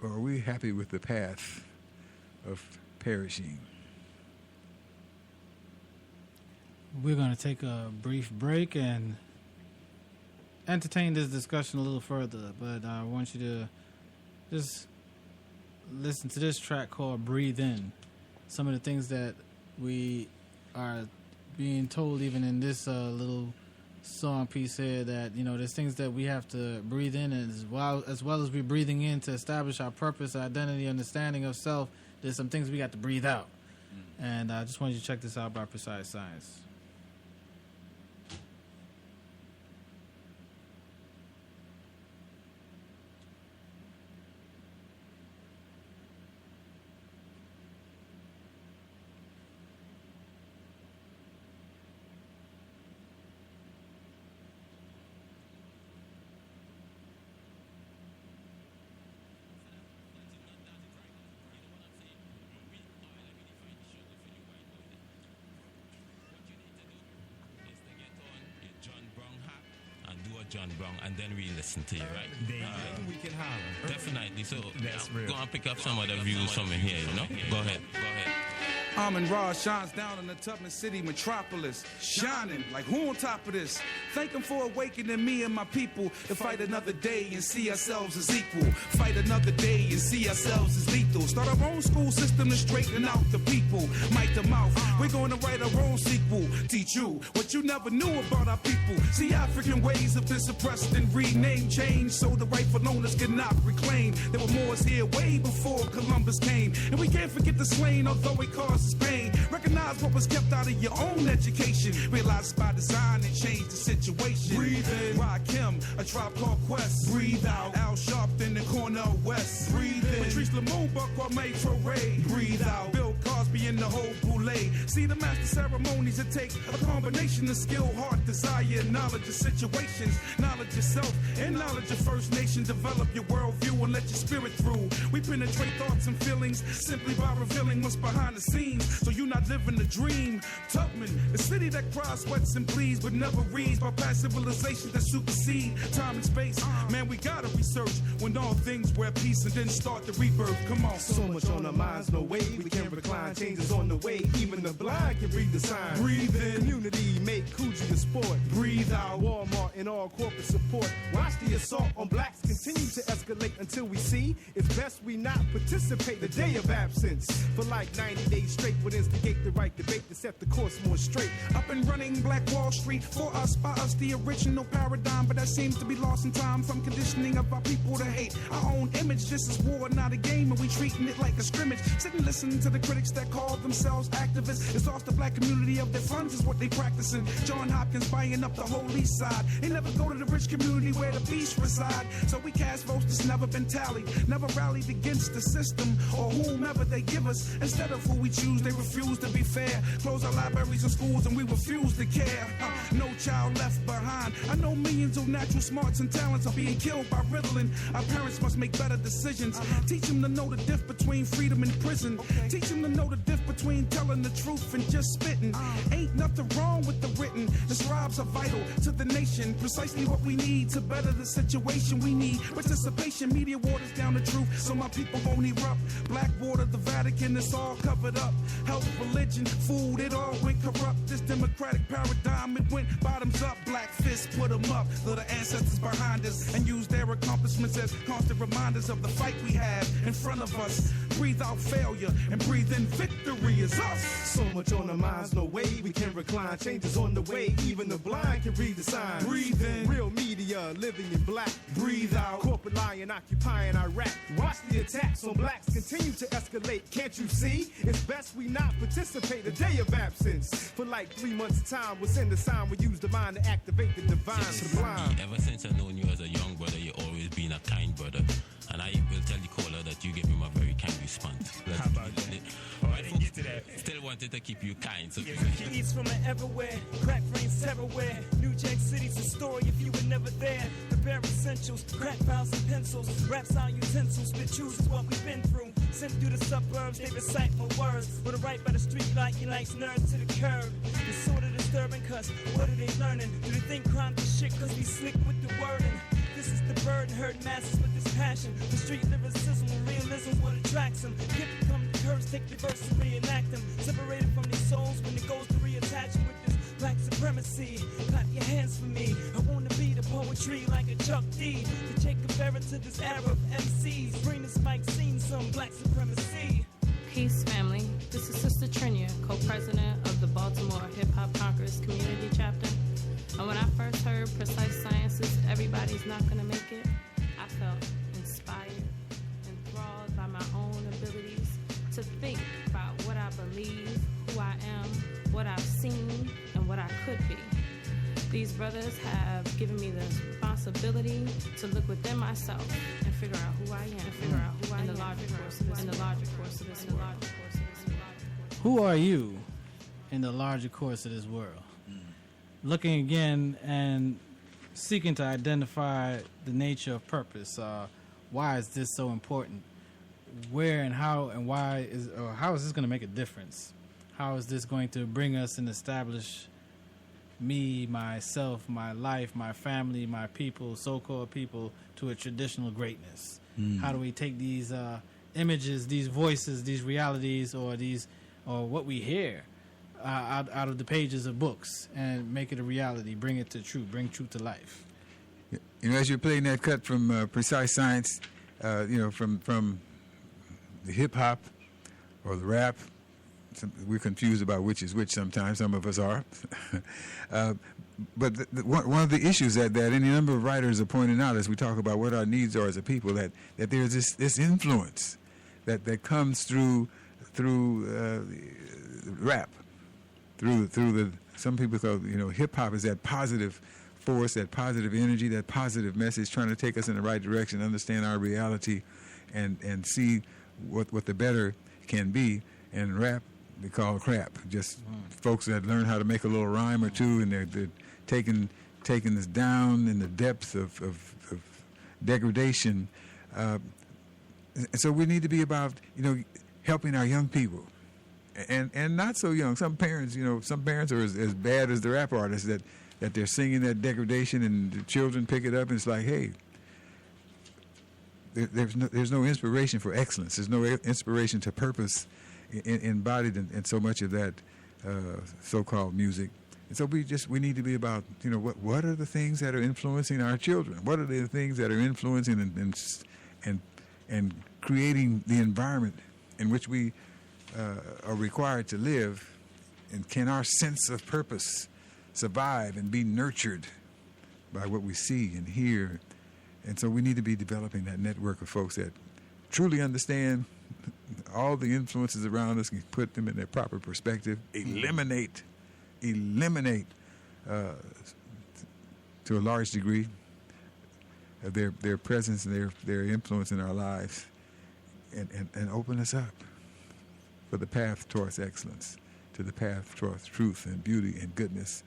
Or are we happy with the path of perishing? We're going to take a brief break and entertain this discussion a little further, but I want you to just listen to this track called Breathe In. Some of the things that we are being told even in this little song piece here, that there's things that we have to breathe in, as well as we're breathing in to establish our purpose, identity, understanding of self. There's some things we got to breathe out. And I just wanted you to check this out by Precise Science. John Brown, and then we listen to you, right? We can holler. Definitely. So That's real. Go and pick up some of the views from in here, Go ahead. Amon Ra shines down in the Tubman City metropolis, shining like who on top of this? Thank him for awakening me and my people to fight another day and see ourselves as equal. Fight another day and see ourselves as lethal. Start our own school system to straighten out the people. Mic to mouth, we're going to write our own sequel. Teach you what you never knew about our people. See, African ways have been suppressed and renamed, changed so the rightful owners cannot reclaim. There were Moors here way before Columbus Biscayne. And we can't forget the slain, although it causes pain. Recognize what was kept out of your own education. Realize it's by design and change the situation. Breathe in. Rakim, A Tribe Called Quest. Breathe out. Al Sharpton and Cornel West. Breathe in. Patrice Lumumba, Kwame Ture. Breathe out. Bill Cosby and the whole boule. See the master ceremonies that take a combination of skill, heart, desire, and knowledge of situations, knowledge of self, and knowledge of First Nation. Develop your worldview and let your spirit through. We penetrate thoughts and feelings simply by revealing what's behind the scenes, so you're not living the dream. Tubman, the city that cries, sweats, and bleeds, but never reads by past civilizations that supersede time and space. Man, we gotta research when all things wear peace and then start the rebirth. Come on. So much on our minds, no way we can recline. Changes on the way, even the blind can read the sign. Breathe in. Community make Coogee a sport. Breathe out. Walmart and all corporate support. Watch the assault on blacks continue to escalate until we see it's best we not participate. The day of absence for like 90 days straight would instigate the right debate to set the course more straight. Up and running Black Wall Street for us, by us, the original paradigm, but that seems to be lost in time from conditioning of our people to hate our own image. This is war, not a game, and we treating it like a scrimmage. Sit and listen to the critics that call themselves activists. It's lost the black community of their funds is what they practicing. John Hopkins buying up the whole east side. They never go to the rich community where the beasts reside. So we cast votes that's never been tallied, never rallied against the system or whomever they give us. Instead of who we choose, they refuse to be fair. Close our libraries and schools and we refuse to care. No child left behind. I know millions of natural smarts and talents are being killed by Ritalin. Our parents must make better decisions. Teach them to know the difference between freedom and prison. Teach them to know the difference between telling the truth and just spitting. Ain't nothing wrong with the written. The scribes are vital to the nation. Precisely what we need to better the situation. We need participation. Media waters down the truth so my people won't erupt. Blackwater, the Vatican, it's all covered up. Health, religion, food, it all went corrupt. This democratic paradigm, it went bottoms up. Black fists put them up. Little ancestors behind us and use their accomplishments as constant reminders of the fight we have in front of us. Breathe out failure and breathe in victory is us. So much on our minds, no way we can recline. Changes on the way, even the blind can read the signs. Breathe in. Real media living in black. Breathe out. Corporate lying occupying Iraq. Watch the attacks on blacks continue to escalate. Can't you see? It's best we not participate. A day of absence for like 3 months' time. Was in the sign we use the mind to activate the divine sublime. Ever since I known you as a young brother, you always been a kind brother. And I will tell the caller that you gave him a very kind response. How about that? Right, I didn't get to that. Still wanted to keep you kind. So East from an everywhere, crack brains everywhere. New Jack City's a story if you were never there. The bare essentials, crack files and pencils, raps on utensils, spit chooses what we've been through. Sent through the suburbs, they recite my words. With a right by the street light, he likes nerds to the curb. It's sort of disturbing, cause what are they learning? Do they think crime is shit cause we slick with the wording? This is the burden, hurt masses with this passion. The street lyricism and realism is what attracts them. Get to come to curse, take the verse and reenact them. Separated from these souls when it goes to reattaching with this black supremacy. Clap your hands for me. I wanna be the poetry like a Chuck D. To Jacob Barrett to this era of MCs. Bring this mic scene some black supremacy. Peace, family. This is Sister Trinia, co-president of the Baltimore Hip Hop Conquerors Community Chapter. And when I first heard Precise Science's Everybody's Not Gonna Make It, I felt inspired, enthralled by my own abilities to think about what I believe, who I am, what I've seen, and what I could be. These brothers have given me the responsibility to look within myself and figure out who I am, in the larger course of this world. Who are you in the larger course of this world? Looking again and seeking to identify the nature of purpose. Why is this so important? Where and how and why how is this going to make a difference? How is this going to bring us and establish me, myself, my life, my family, my people, so-called people, to a traditional greatness? How do we take these images, these voices, these realities, or what we hear out of the pages of books and make it a reality, bring it to truth, bring truth to life? You know, as you're playing that cut from Precise Science, from the hip hop or the rap, we're confused about which is which sometimes. Some of us are. But one of the issues that any number of writers are pointing out as we talk about what our needs are as a people, that there's this influence that comes through rap, through the some people call hip hop is that positive force, that positive energy, that positive message, trying to take us in the right direction, understand our reality, and see what the better can be. And rap we call crap. Just folks that learn how to make a little rhyme or two, and they're taking us down in the depths of degradation. And so we need to be about helping our young people, and not so young. Some parents are as bad as the rap artists that they're singing that degradation, and the children pick it up, and it's like, hey, there's no inspiration for excellence. There's no inspiration to purpose embodied in so much of that so-called music. And so we need to be about what are the things that are influencing our children? What are the things that are influencing and creating the environment in which we are required to live? And can our sense of purpose survive and be nurtured by what we see and hear? And so we need to be developing that network of folks that truly understand all the influences around us and put them in their proper perspective, eliminate to a large degree of their presence and their influence in our lives, and open us up for the path towards excellence, to the path towards truth and beauty and goodness,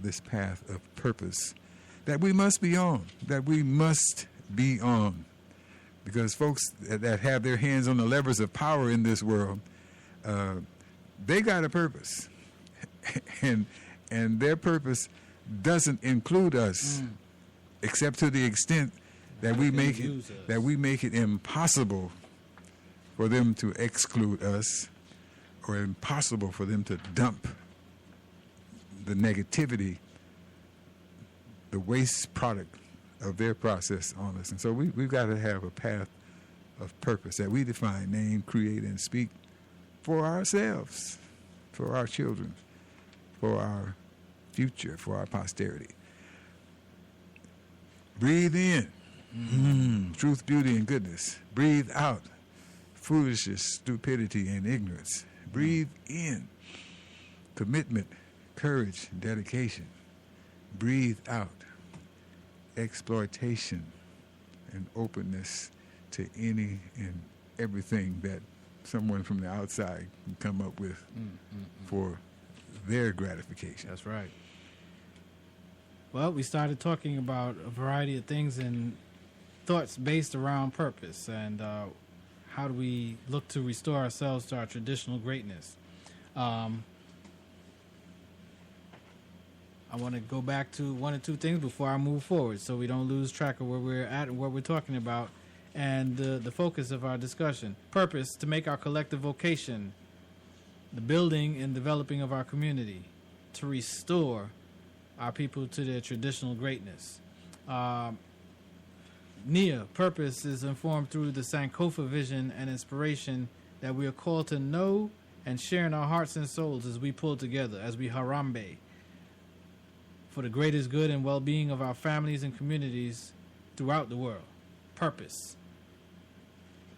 this path of purpose that we must be on, because folks that have their hands on the levers of power in this world, they got a purpose. And their purpose doesn't include us, except to the extent that we make it impossible for them to exclude us, or impossible for them to dump the negativity, the waste product of their process on us. And so we've got to have a path of purpose that we define, name, create, and speak for ourselves, for our children, for our future, for our posterity. Breathe in truth, beauty, and goodness. Breathe out foolishness, stupidity, and ignorance. Breathe in commitment, courage, dedication. Breathe out exploitation and openness to any and everything that someone from the outside can come up with for their gratification. That's right. Well, we started talking about a variety of things and thoughts based around purpose, and how do we look to restore ourselves to our traditional greatness. I want to go back to one or two things before I move forward, so we don't lose track of where we're at and what we're talking about, and the focus of our discussion. Purpose: to make our collective vocation the building and developing of our community, to restore our people to their traditional greatness. Nia, purpose is informed through the Sankofa vision and inspiration that we are called to know and share in our hearts and souls as we pull together, as we harambe, for the greatest good and well-being of our families and communities throughout the world. Purpose.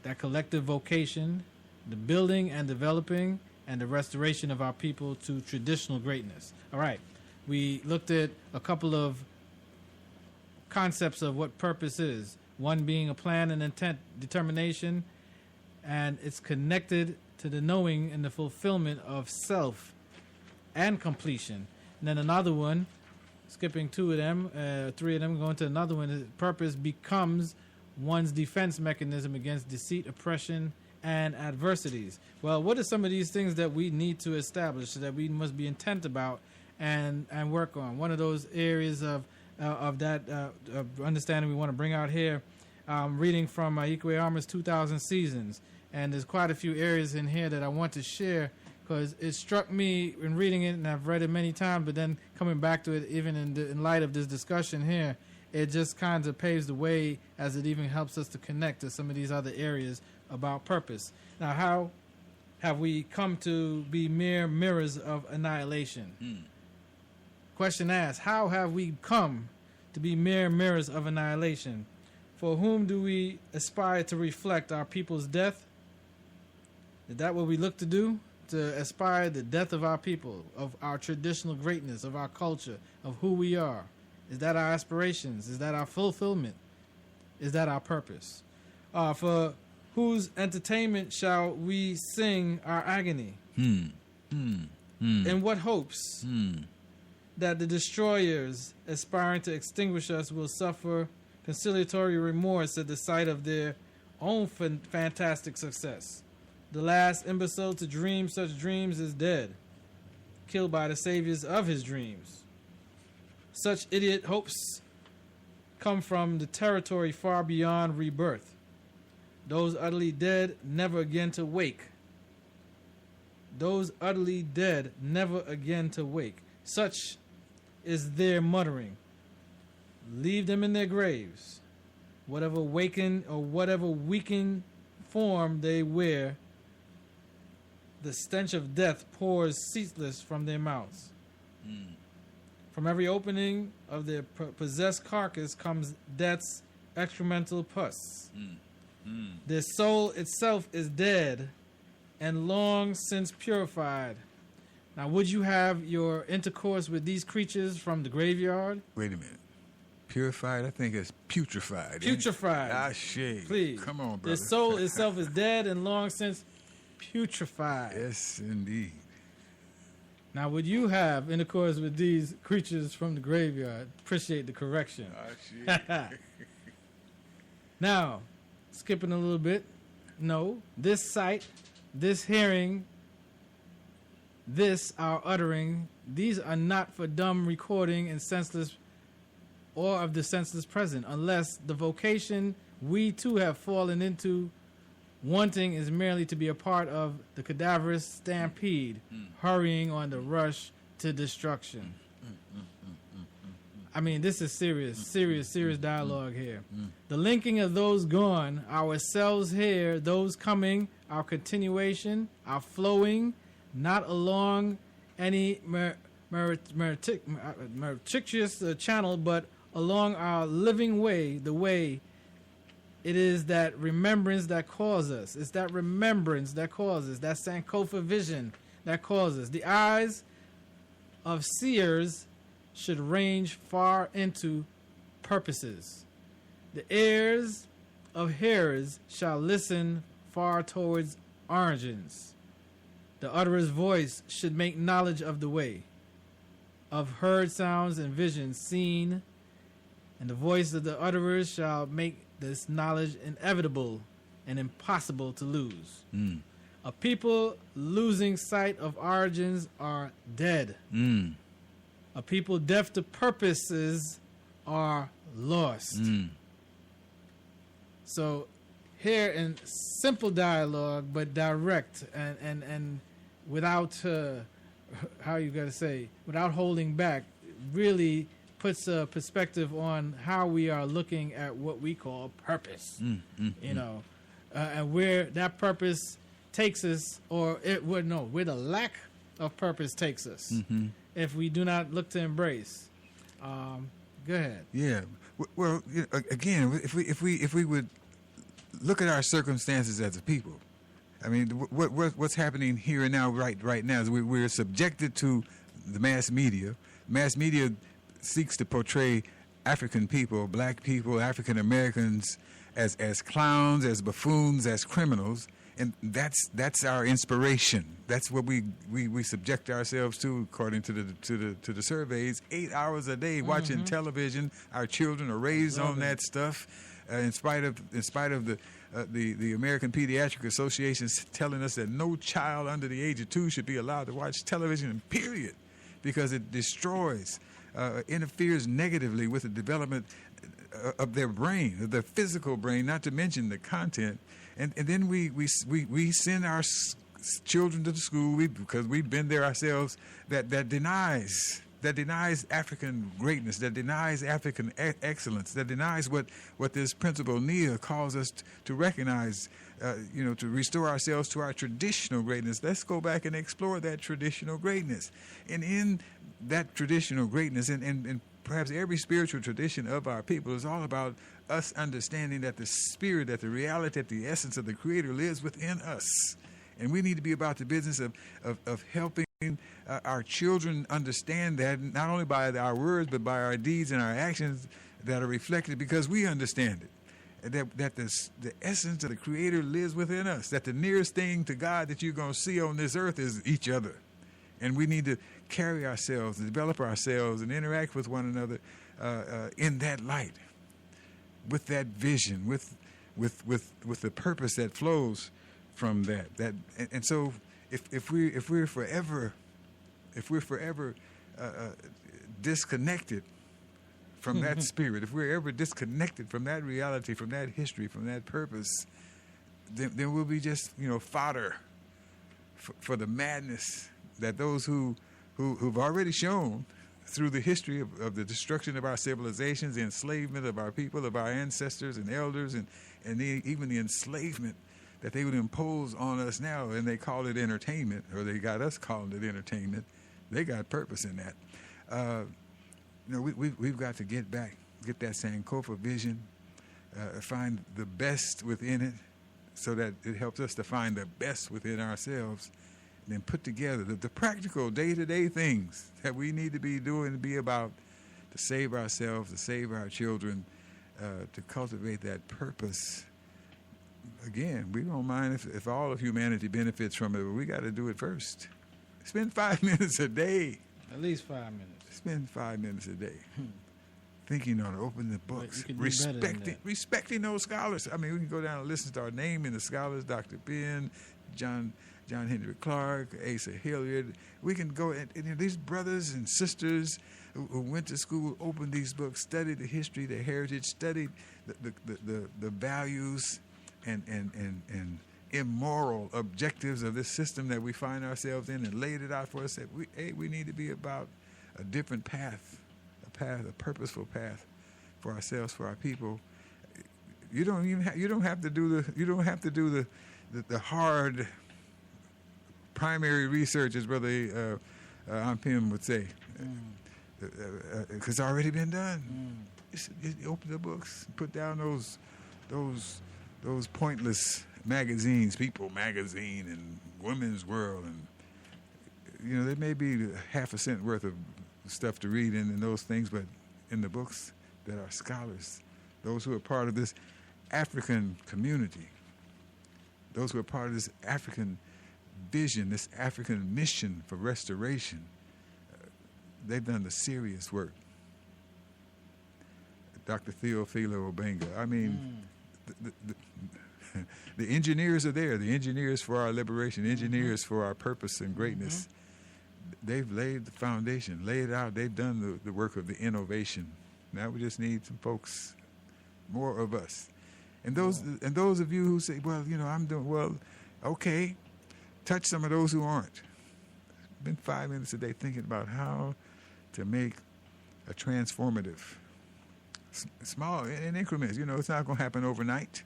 That collective vocation, the building and developing and the restoration of our people to traditional greatness. All right. We looked at a couple of concepts of what purpose is. One being a plan and intent, determination, and it's connected to the knowing and the fulfillment of self and completion. And then another one, skipping three of them, going to another one. Purpose becomes one's defense mechanism against deceit, oppression, and adversities. Well, what are some of these things that we need to establish, that we must be intent about and work on? One of those areas of that understanding we want to bring out here, reading from Ikwe Armour's 2000 Seasons, and there's quite a few areas in here that I want to share, because it struck me in reading it, and I've read it many times, but then coming back to it, even in light of this discussion here, it just kind of paves the way as it even helps us to connect to some of these other areas about purpose. Now, how have we come to be mere mirrors of annihilation? Question asked, how have we come to be mere mirrors of annihilation? For whom do we aspire to reflect our people's death Is that what we look to do? To aspire the death of our people, of our traditional greatness, of our culture, of who we are? Is that our aspirations? Is that our fulfillment? Is that our purpose? For whose entertainment shall we sing our agony? In what hopes that the destroyers aspiring to extinguish us will suffer conciliatory remorse at the sight of their own fantastic success? The last imbecile to dream such dreams is dead, killed by the saviors of his dreams. Such idiot hopes come from the territory far beyond rebirth. Those utterly dead never again to wake. Those utterly dead never again to wake. Such is their muttering. Leave them in their graves. Whatever waken or whatever weakened form they wear, the stench of death pours ceaseless from their mouths. From every opening of their possessed carcass comes death's excremental pus. Their soul itself is dead and long since purified. Now, would you have your intercourse with these creatures from the graveyard? Wait a minute. Purified? I think it's putrefied. Putrefied. Ah, shit. Please. Come on, brother. Their soul itself is dead and long since putrefied. Yes, indeed. Now, would you have intercourse with these creatures from the graveyard? Appreciate the correction. Ah, shit. Now, skipping a little bit. No, this sight, this hearing, this our uttering, these are not for dumb recording and senseless or of the senseless present, unless the vocation we too have fallen into wanting is merely to be a part of the cadaverous stampede, hurrying on the rush to destruction. I mean, this is serious dialogue here. The linking of those gone, ourselves here, those coming, our continuation, our flowing, not along any meretricious channel, but along our living way, the way it is that remembrance that calls us. It's that remembrance that calls us, that Sankofa vision that calls us. The eyes of seers should range far into purposes. The ears of hearers shall listen far towards origins. The utterer's voice should make knowledge of the way, of heard sounds and visions seen, and the voice of the utterers shall make this knowledge inevitable and impossible to lose. A people losing sight of origins are dead. A people deaf to purposes are lost. So here in simple dialogue, but direct and without, how you got to say, without holding back, really puts a perspective on how we are looking at what we call purpose, you know, and where that purpose takes us, or where the lack of purpose takes us, if we do not look to embrace. Go ahead. Yeah. Well, again, if we would look at our circumstances as a people, I mean, what's happening here and now, right now, is we're subjected to the mass media. Mass media seeks to portray African people, black people, African Americans as clowns, as buffoons, as criminals, and that's our inspiration. That's what we subject ourselves to, according to the surveys. 8 hours a day watching television. Our children are raised on that stuff. In spite of the American Pediatric Association telling us that no child under the age of 2 should be allowed to watch television, period, because it destroys, interferes negatively with the development of their brain, of their physical brain, not to mention the content. And then we send our children to the school because we've been there ourselves, that denies African greatness, that denies African excellence, that denies what this Principal Nia calls us to recognize, to restore ourselves to our traditional greatness. Let's go back and explore that traditional greatness. And in that traditional greatness, and perhaps every spiritual tradition of our people, is all about us understanding that the spirit, that the reality, that the essence of the Creator lives within us. And we need to be about the business of helping our children understand that, not only by our words, but by our deeds and our actions that are reflected, because we understand it. That the essence of the Creator lives within us, that the nearest thing to God that you're going to see on this earth is each other. And we need to carry ourselves, develop ourselves, and interact with one another in that light, with that vision, with the purpose that flows from that. And so if we're forever disconnected from that spirit, if we're ever disconnected from that reality, from that history, from that purpose, then we'll be just fodder for the madness that those who've already shown through the history of the destruction of our civilizations, the enslavement of our people, of our ancestors and elders, and even the enslavement that they would impose on us now, and they call it entertainment, or they got us calling it entertainment. They got purpose in that. We've got to get back, get that Sankofa vision, find the best within it, so that it helps us to find the best within ourselves, and then put together the practical day-to-day things that we need to be doing, to be about, to save ourselves, to save our children, to cultivate that purpose. Again, we don't mind if all of humanity benefits from it, but we got to do it first. Spend 5 minutes a day. At least 5 minutes. Spend 5 minutes a day thinking on it, open the books, respecting those scholars. I mean, we can go down and listen to our name in the scholars, Dr. Penn, John Henry Clark, Asa Hilliard. We can go, and these brothers and sisters who went to school, opened these books, studied the history, the heritage, studied the values and immoral objectives of this system that we find ourselves in, and laid it out for us that we need to be about a different path, a purposeful path for ourselves, for our people. You don't have to do the hard primary research, as Brother Ampim would say, because it's already been done. You open the books, put down those pointless magazines, People Magazine and Women's World, and there may be half a cent worth of stuff to read in those things, but in the books that are scholars, those who are part of this African community, those who are part of this African vision, this African mission for restoration, they've done the serious work. Dr. Theophilo Obenga. I mean, the engineers are there, the engineers for our liberation, engineers for our purpose and greatness. They've laid the foundation, laid it out. They've done the work of the innovation. Now we just need some folks, more of us. And those of you who say, well, I'm doing well, okay, touch some of those who aren't. Spend 5 minutes a day thinking about how to make a transformative, small, in increments. It's not going to happen overnight.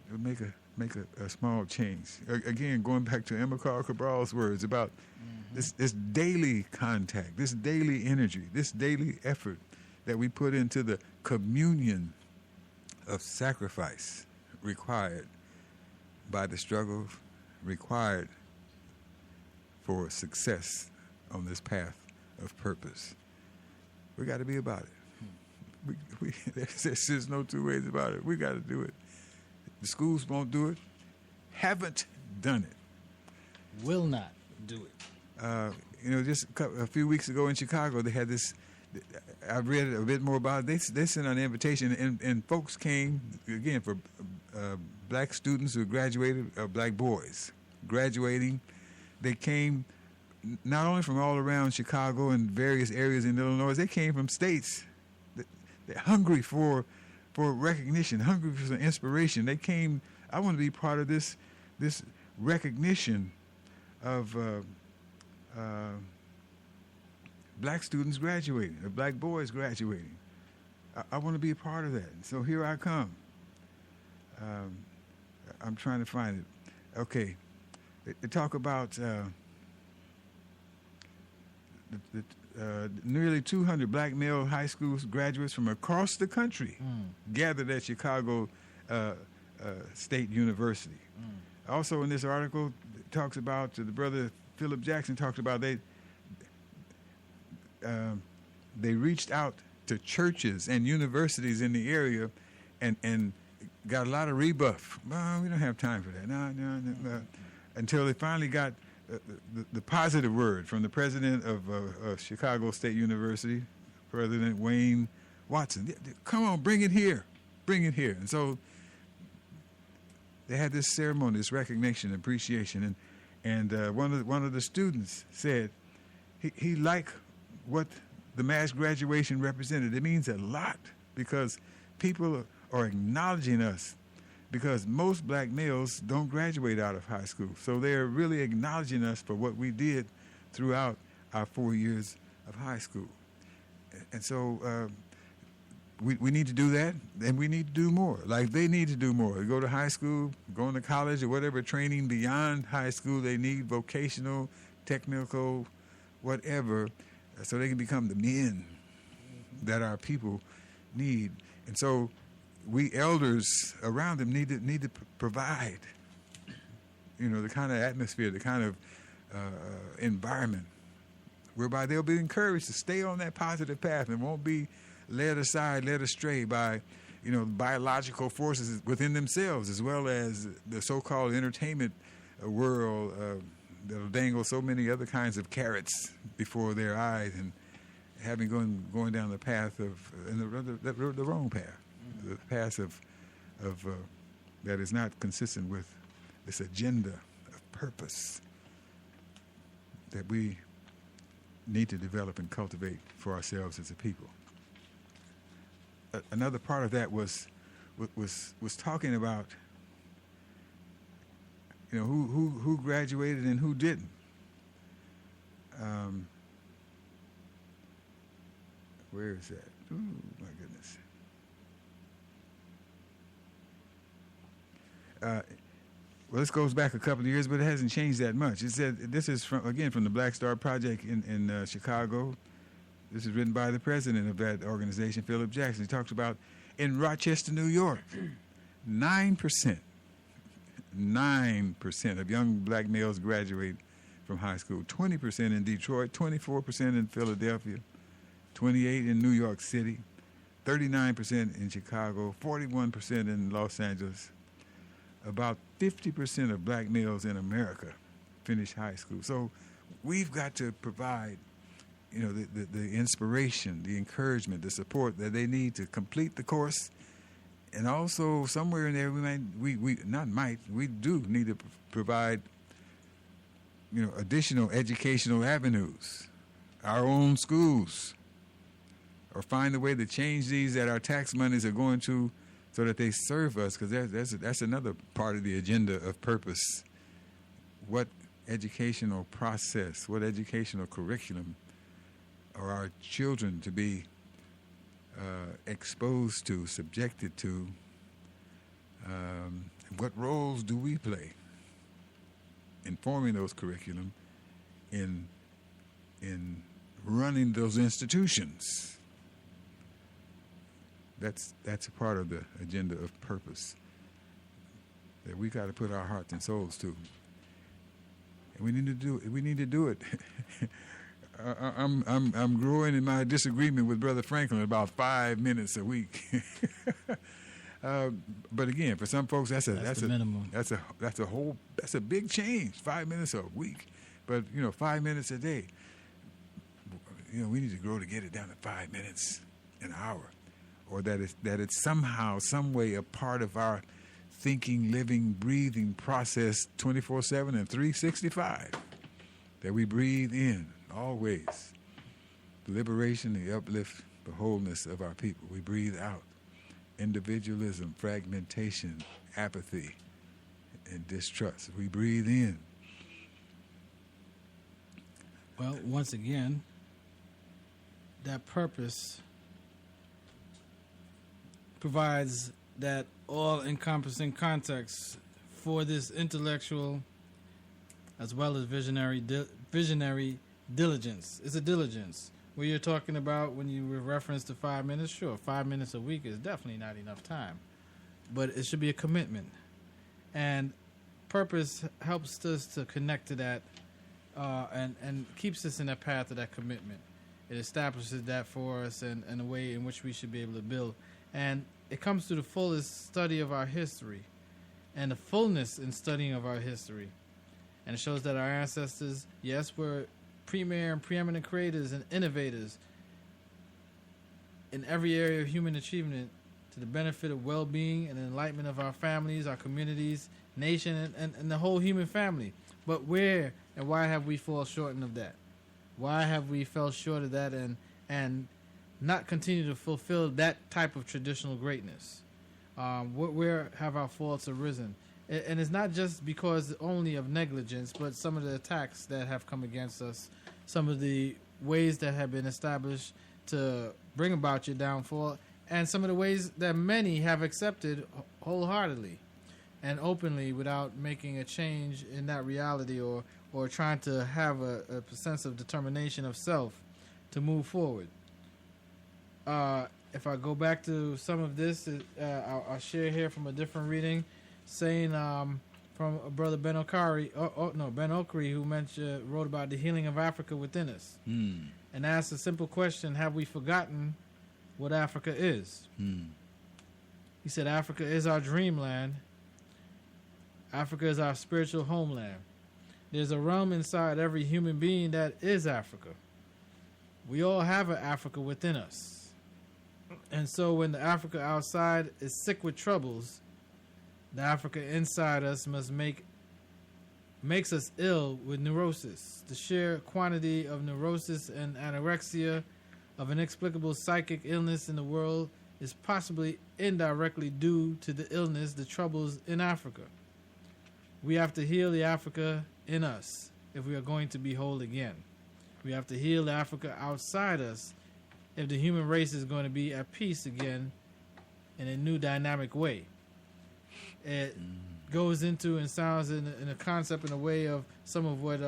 It'll make a small change. Again, going back to Amilcar Cabral's words about this daily contact, this daily energy, this daily effort that we put into the communion of sacrifice required by the struggle required for success on this path of purpose. We got to be about it. There's no two ways about it. We got to do it. The schools won't do it. Haven't done it. Will not do it. Just a few weeks ago in Chicago, they had this. I read a bit more about it. They sent out an invitation, and folks came, again, for black students who graduated, black boys graduating. They came not only from all around Chicago and various areas in Illinois, they came from states. They're hungry for recognition, hungry for some inspiration. They came, I want to be part of this recognition of black students graduating, of black boys graduating. I want to be a part of that. So here I come. I'm trying to find it. Okay. They talk about nearly 200 black male high school graduates from across the country gathered at Chicago State University. Also in this article, it talks about the brother Philip Jackson talked about they reached out to churches and universities in the area and got a lot of rebuff. Well, we don't have time for that. No. Until they finally got the positive word from the president of Chicago State University, President Wayne Watson. Come on, bring it here. Bring it here. And so they had this ceremony, this recognition, appreciation. And one of the students said he liked what the mass graduation represented. It means a lot because people are acknowledging us, because most black males don't graduate out of high school. So they're really acknowledging us for what we did throughout our 4 years of high school. And so we need to do that, and we need to do more. Like they need to do more. Go to high school, go into college, or whatever training beyond high school they need, vocational, technical, whatever, so they can become the men that our people need. And so we elders around them need to provide, the kind of atmosphere, the kind of environment whereby they'll be encouraged to stay on that positive path and won't be led aside, led astray by, biological forces within themselves, as well as the so-called entertainment world that'll dangle so many other kinds of carrots before their eyes and having going down the path of the wrong path, the path of that is not consistent with this agenda of purpose that we need to develop and cultivate for ourselves as a people. Another part of that was talking about who graduated and who didn't. Where is that? Ooh, my goodness. Well, this goes back a couple of years, but it hasn't changed that much. It said this is from the Black Star Project in Chicago. This is written by the president of that organization, Philip Jackson. He talks about in Rochester, New York, 9% of young black males graduate from high school. 20% in Detroit, 24% in Philadelphia, 28% in New York City, 39% in Chicago, 41% in Los Angeles. About 50% of black males in America finish high school. So we've got to provide, the inspiration, the encouragement, the support that they need to complete the course. And also somewhere in there we do need to provide, additional educational avenues, our own schools, or find a way to change these that our tax monies are going to so that they serve us, because that's another part of the agenda of purpose. What educational process, what educational curriculum are our children to be exposed to, subjected to? What roles do we play in forming those curriculum, in running those institutions? That's a part of the agenda of purpose that we got to put our hearts and souls to, and we need to do it. I'm growing in my disagreement with Brother Franklin about 5 minutes a week. But again, for some folks, that's a minimum. That's a big change. 5 minutes a week, but 5 minutes a day. We need to grow to get it down to 5 minutes an hour, or that it's somehow, some way a part of our thinking, living, breathing process 24/7 and 365. That we breathe in always the liberation, the uplift, the wholeness of our people. We breathe out individualism, fragmentation, apathy, and distrust. We breathe in. Well, once again, that purpose provides that all-encompassing context for this intellectual as well as visionary diligence. It's a diligence. What you're talking about when you reference to 5 minutes, sure, 5 minutes a week is definitely not enough time. But it should be a commitment. And purpose helps us to connect to that, and keeps us in that path of that commitment. It establishes that for us and a way in which we should be able to build. And it comes through the fullest study of our history and the fullness in studying of our history. And it shows that our ancestors, yes, were premier and preeminent creators and innovators in every area of human achievement to the benefit of well-being and enlightenment of our families, our communities, nation, and the whole human family. But where and why have we fallen short of that? Why have we fell short of that and not continue to fulfill that type of traditional greatness? Where have our faults arisen? And it's not just because only of negligence, but some of the attacks that have come against us, some of the ways that have been established to bring about your downfall, and some of the ways that many have accepted wholeheartedly and openly without making a change in that reality or trying to have a sense of determination of self to move forward. If I go back to some of this, I'll share here from a different reading, saying from Brother Ben Okari, Ben Okri, who wrote about the healing of Africa within us, and asked a simple question: have we forgotten what Africa is? He said, Africa is our dreamland. Africa is our spiritual homeland. There's a realm inside every human being that is Africa. We all have an Africa within us. And so when the Africa outside is sick with troubles, the Africa inside us makes us ill with neurosis. The sheer quantity of neurosis and anorexia of inexplicable psychic illness in the world is possibly indirectly due to the illness, the troubles in Africa. We have to heal the Africa in us if we are going to be whole again. We have to heal the Africa outside us if the human race is going to be at peace again in a new dynamic way. It goes into and sounds in a concept in a way of some of what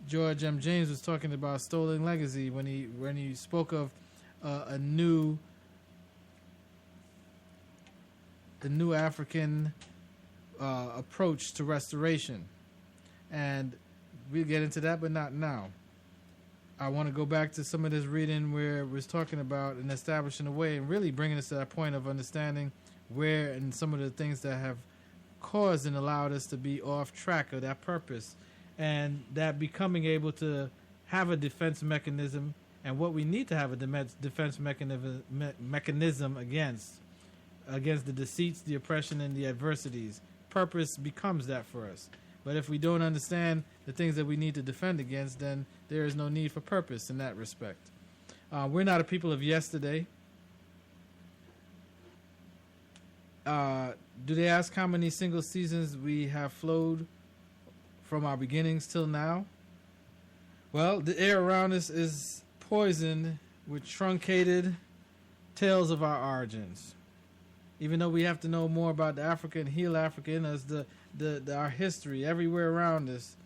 George M. James was talking about, stolen legacy, when he spoke of a new African approach to restoration. And we'll get into that, but not now. I want to go back to some of this reading where it was talking about and establishing a way and really bringing us to that point of understanding where and some of the things that have caused and allowed us to be off track of that purpose, and that becoming able to have a defense mechanism and what we need to have a defense mechanism against the deceits, the oppression, and the adversities. Purpose becomes that for us. But if we don't understand the things that we need to defend against, then there is no need for purpose in that respect. We're not a people of yesterday. Do they ask how many single seasons we have flowed from our beginnings till now? Well, the air around us is poisoned with truncated tales of our origins. Even though we have to know more about the Africa and heal Africa in us, our history everywhere around us,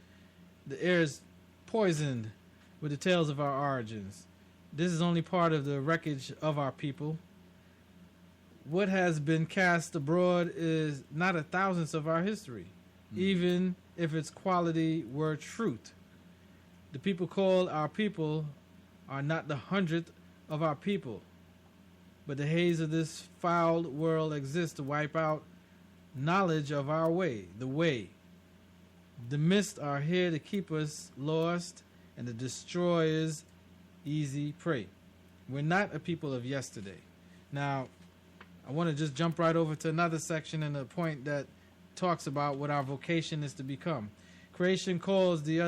the air is poisoned with the tales of our origins. This is only part of the wreckage of our people. What has been cast abroad is not a thousandth of our history, even if its quality were truth. The people called our people are not the 100th of our people, but the haze of this fouled world exists to wipe out knowledge of our way, the way. The mists are here to keep us lost, and the destroyers easy prey. We're not a people of yesterday. Now, I want to just jump right over to another section and a point that talks about what our vocation is to become. Creation calls the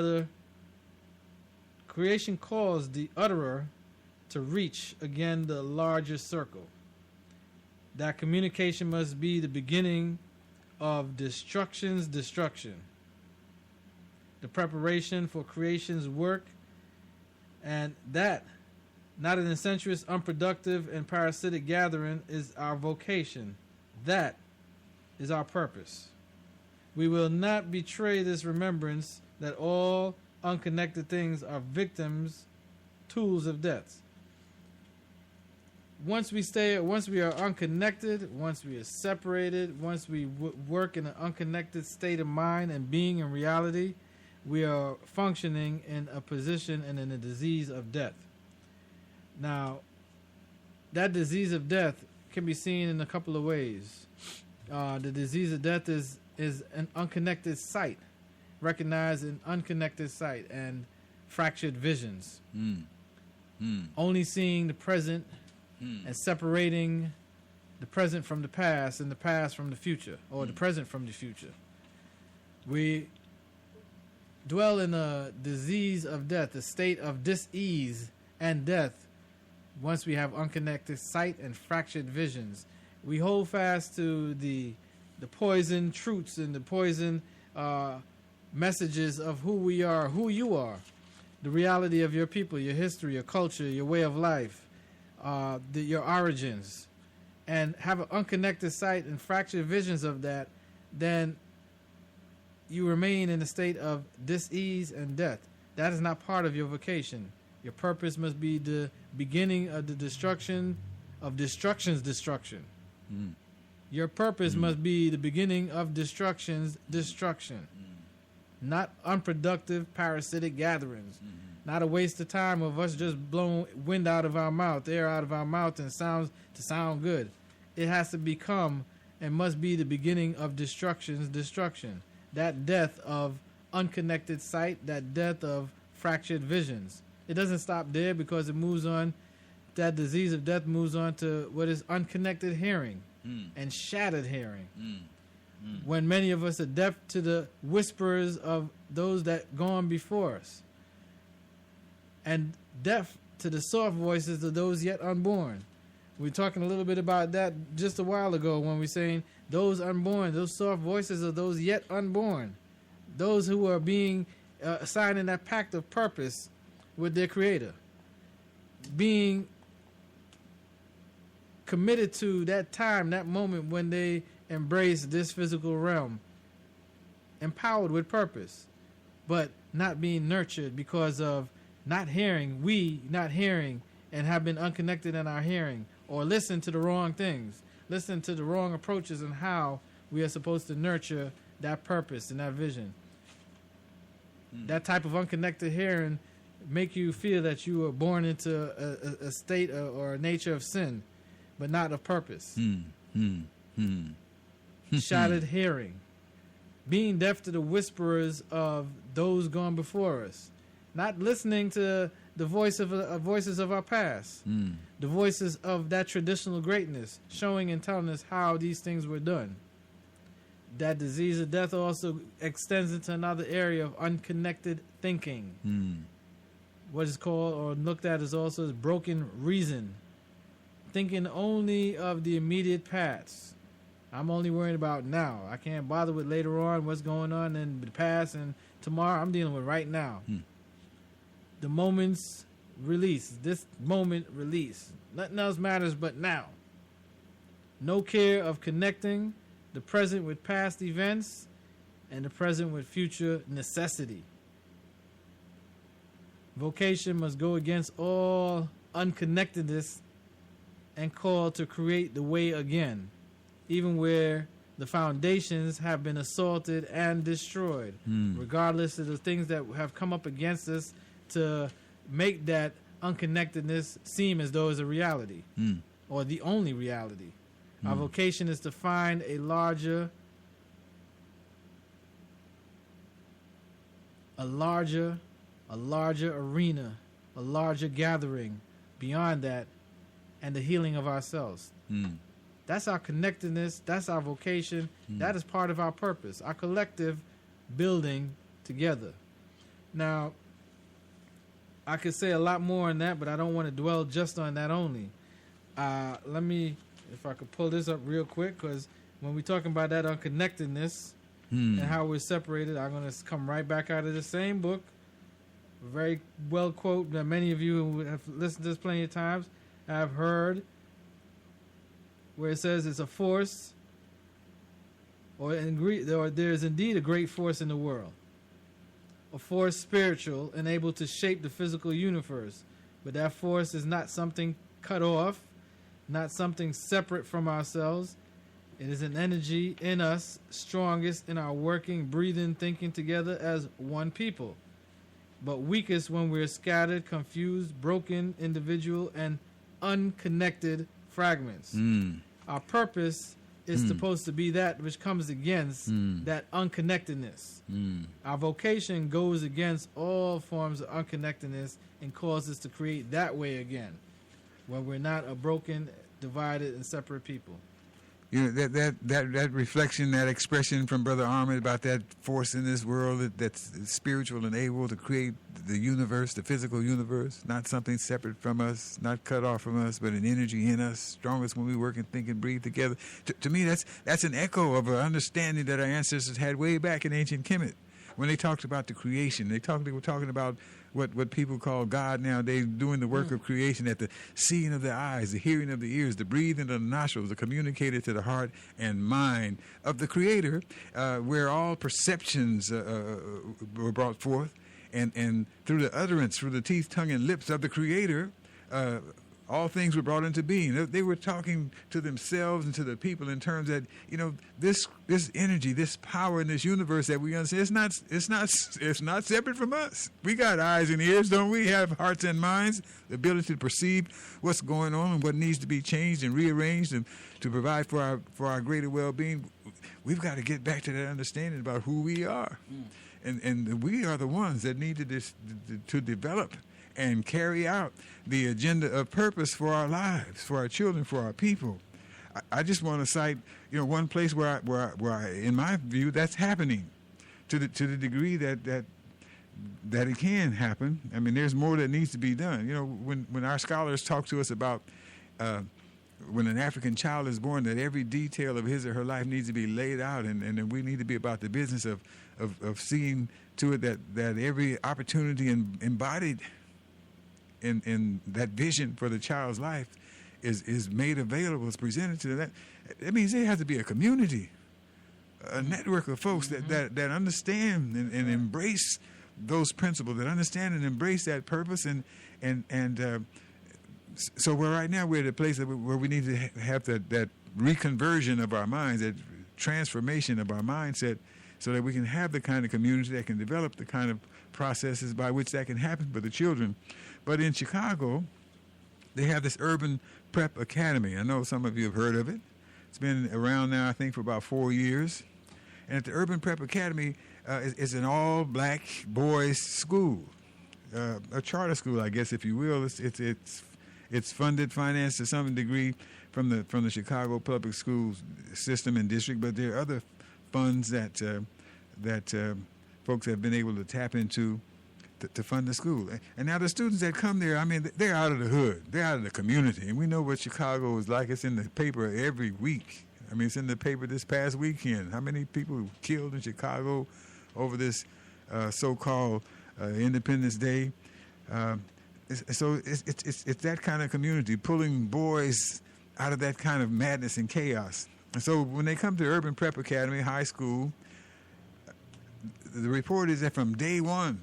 utterer to reach again the larger circle. That communication must be the beginning of destruction's destruction. The preparation for creation's work, and that, not an incestuous, unproductive, and parasitic gathering, is our vocation. That is our purpose. We will not betray this remembrance that all unconnected things are victims, tools of death. once we are unconnected, once we are separated, once we work in an unconnected state of mind and being in reality, we are functioning in a position and in a disease of death. Now, that disease of death can be seen in a couple of ways. The disease of death is an unconnected sight, recognized an unconnected sight and fractured visions. Only seeing the present and separating the present from the past and the past from the future, or the present from the future. We dwell in a disease of death, a state of dis-ease and death. Once we have unconnected sight and fractured visions, we hold fast to the poison truths and the poison messages of who we are, who you are, the reality of your people, your history, your culture, your way of life, your origins, and have an unconnected sight and fractured visions of that, then you remain in a state of dis-ease and death. That is not part of your vocation. Your purpose must be the beginning of the destruction of destruction's destruction. Your purpose must be the beginning of destruction's destruction. Not unproductive parasitic gatherings. Not a waste of time of us just blowing wind out of our mouth, air out of our mouth, and sounds to sound good. It has to become and must be the beginning of destruction's destruction. That death of unconnected sight, that death of fractured visions. It doesn't stop there, because it moves on. That disease of death moves on to what is unconnected hearing and shattered hearing. When many of us are deaf to the whispers of those that gone before us, and deaf to the soft voices of those yet unborn. We were talking a little bit about that just a while ago when we were saying those unborn, those soft voices of those yet unborn, those who are being assigned in that pact of purpose with their Creator, being committed to that time, that moment when they embrace this physical realm, empowered with purpose, but not being nurtured because of not hearing, and have been unconnected in our hearing, or listen to the wrong things, listen to the wrong approaches and how we are supposed to nurture that purpose and that vision. That type of unconnected hearing make you feel that you were born into a state or a nature of sin, but not of purpose. Shattered hearing. Being deaf to the whisperers of those gone before us. Not listening to the voices of our past. The voices of that traditional greatness, showing and telling us how these things were done. That disease of death also extends into another area of unconnected thinking. What is called or looked at as also as broken reason. Thinking only of the immediate past. I'm only worried about now. I can't bother with later on what's going on in the past and tomorrow. I'm dealing with right now. The moment's release. This moment release. Nothing else matters but now. No care of connecting the present with past events and the present with future necessity. Vocation must go against all unconnectedness and call to create the way again, even where the foundations have been assaulted and destroyed, regardless of the things that have come up against us to make that unconnectedness seem as though it's a reality or the only reality. Our vocation is to find a larger arena, a larger gathering beyond that, and the healing of ourselves. That's our connectedness. That's our vocation. That is part of our purpose, our collective building together. Now, I could say a lot more on that, but I don't want to dwell just on that only. Let me, if I could pull this up real quick, because when we're talking about that unconnectedness and how we're separated, I'm going to come right back out of the same book. Very well quote that many of you who have listened to this plenty of times have heard, where it says it's a force, or there's indeed a great force in the world. A force spiritual and able to shape the physical universe. But that force is not something cut off, not something separate from ourselves. It is an energy in us, strongest in our working, breathing, thinking together as one people, but weakest when we're scattered, confused, broken, individual, and unconnected fragments. Our purpose is supposed to be that which comes against that unconnectedness. Our vocation goes against all forms of unconnectedness and causes us to create that way again, when we're not a broken, divided, and separate people. You know, that reflection, that expression from Brother Ahmed about that force in this world that's spiritual and able to create the universe, the physical universe, not something separate from us, not cut off from us, but an energy in us, strongest when we work and think and breathe together. To me, that's an echo of an understanding that our ancestors had way back in ancient Kemet. When they talked about the creation, they were talking about what people call God nowadays, doing the work of creation, at the seeing of the eyes, the hearing of the ears, the breathing of the nostrils, the communicated to the heart and mind of the Creator, where all perceptions were brought forth, and through the utterance, through the teeth, tongue, and lips of the Creator, all things were brought into being. They were talking to themselves and to the people in terms that, you know, this energy, this power in this universe that we understand, it's not separate from us. We got eyes and ears, don't we? Have hearts and minds, the ability to perceive what's going on and what needs to be changed and rearranged and to provide for our greater well-being. We've got to get back to that understanding about who we are. And we are the ones that need to develop and carry out the agenda of purpose for our lives, for our children, for our people. I just want to cite, you know, one place where I, in my view, that's happening to the degree that it can happen. I mean, there's more that needs to be done. You know, when our scholars talk to us about when an African child is born, that every detail of his or her life needs to be laid out, and we need to be about the business of seeing to it that every opportunity embodied in that vision for the child's life is made available, is presented to them. That means there has to be a community, a network of folks that understand and embrace those principles, that understand and embrace that purpose, so right now we're at a place where we need to have that reconversion of our minds, that transformation of our mindset, so that we can have the kind of community that can develop the kind of processes by which that can happen for the children. But in Chicago, they have this Urban Prep Academy. I know some of you have heard of it. It's been around now, I think, for about 4 years. And at the Urban Prep Academy, it's an all-black boys' school, a charter school, I guess, if you will. It's funded, financed to some degree from the Chicago public schools system and district, but there are other funds that folks have been able to tap into to fund the school. And now the students that come there, I mean, they're out of the hood. They're out of the community. And we know what Chicago is like. It's in the paper every week. I mean, it's in the paper this past weekend. How many people killed in Chicago over this so-called Independence Day? So it's that kind of community, pulling boys out of that kind of madness and chaos. And so when they come to Urban Prep Academy, high school, the report is that from day one,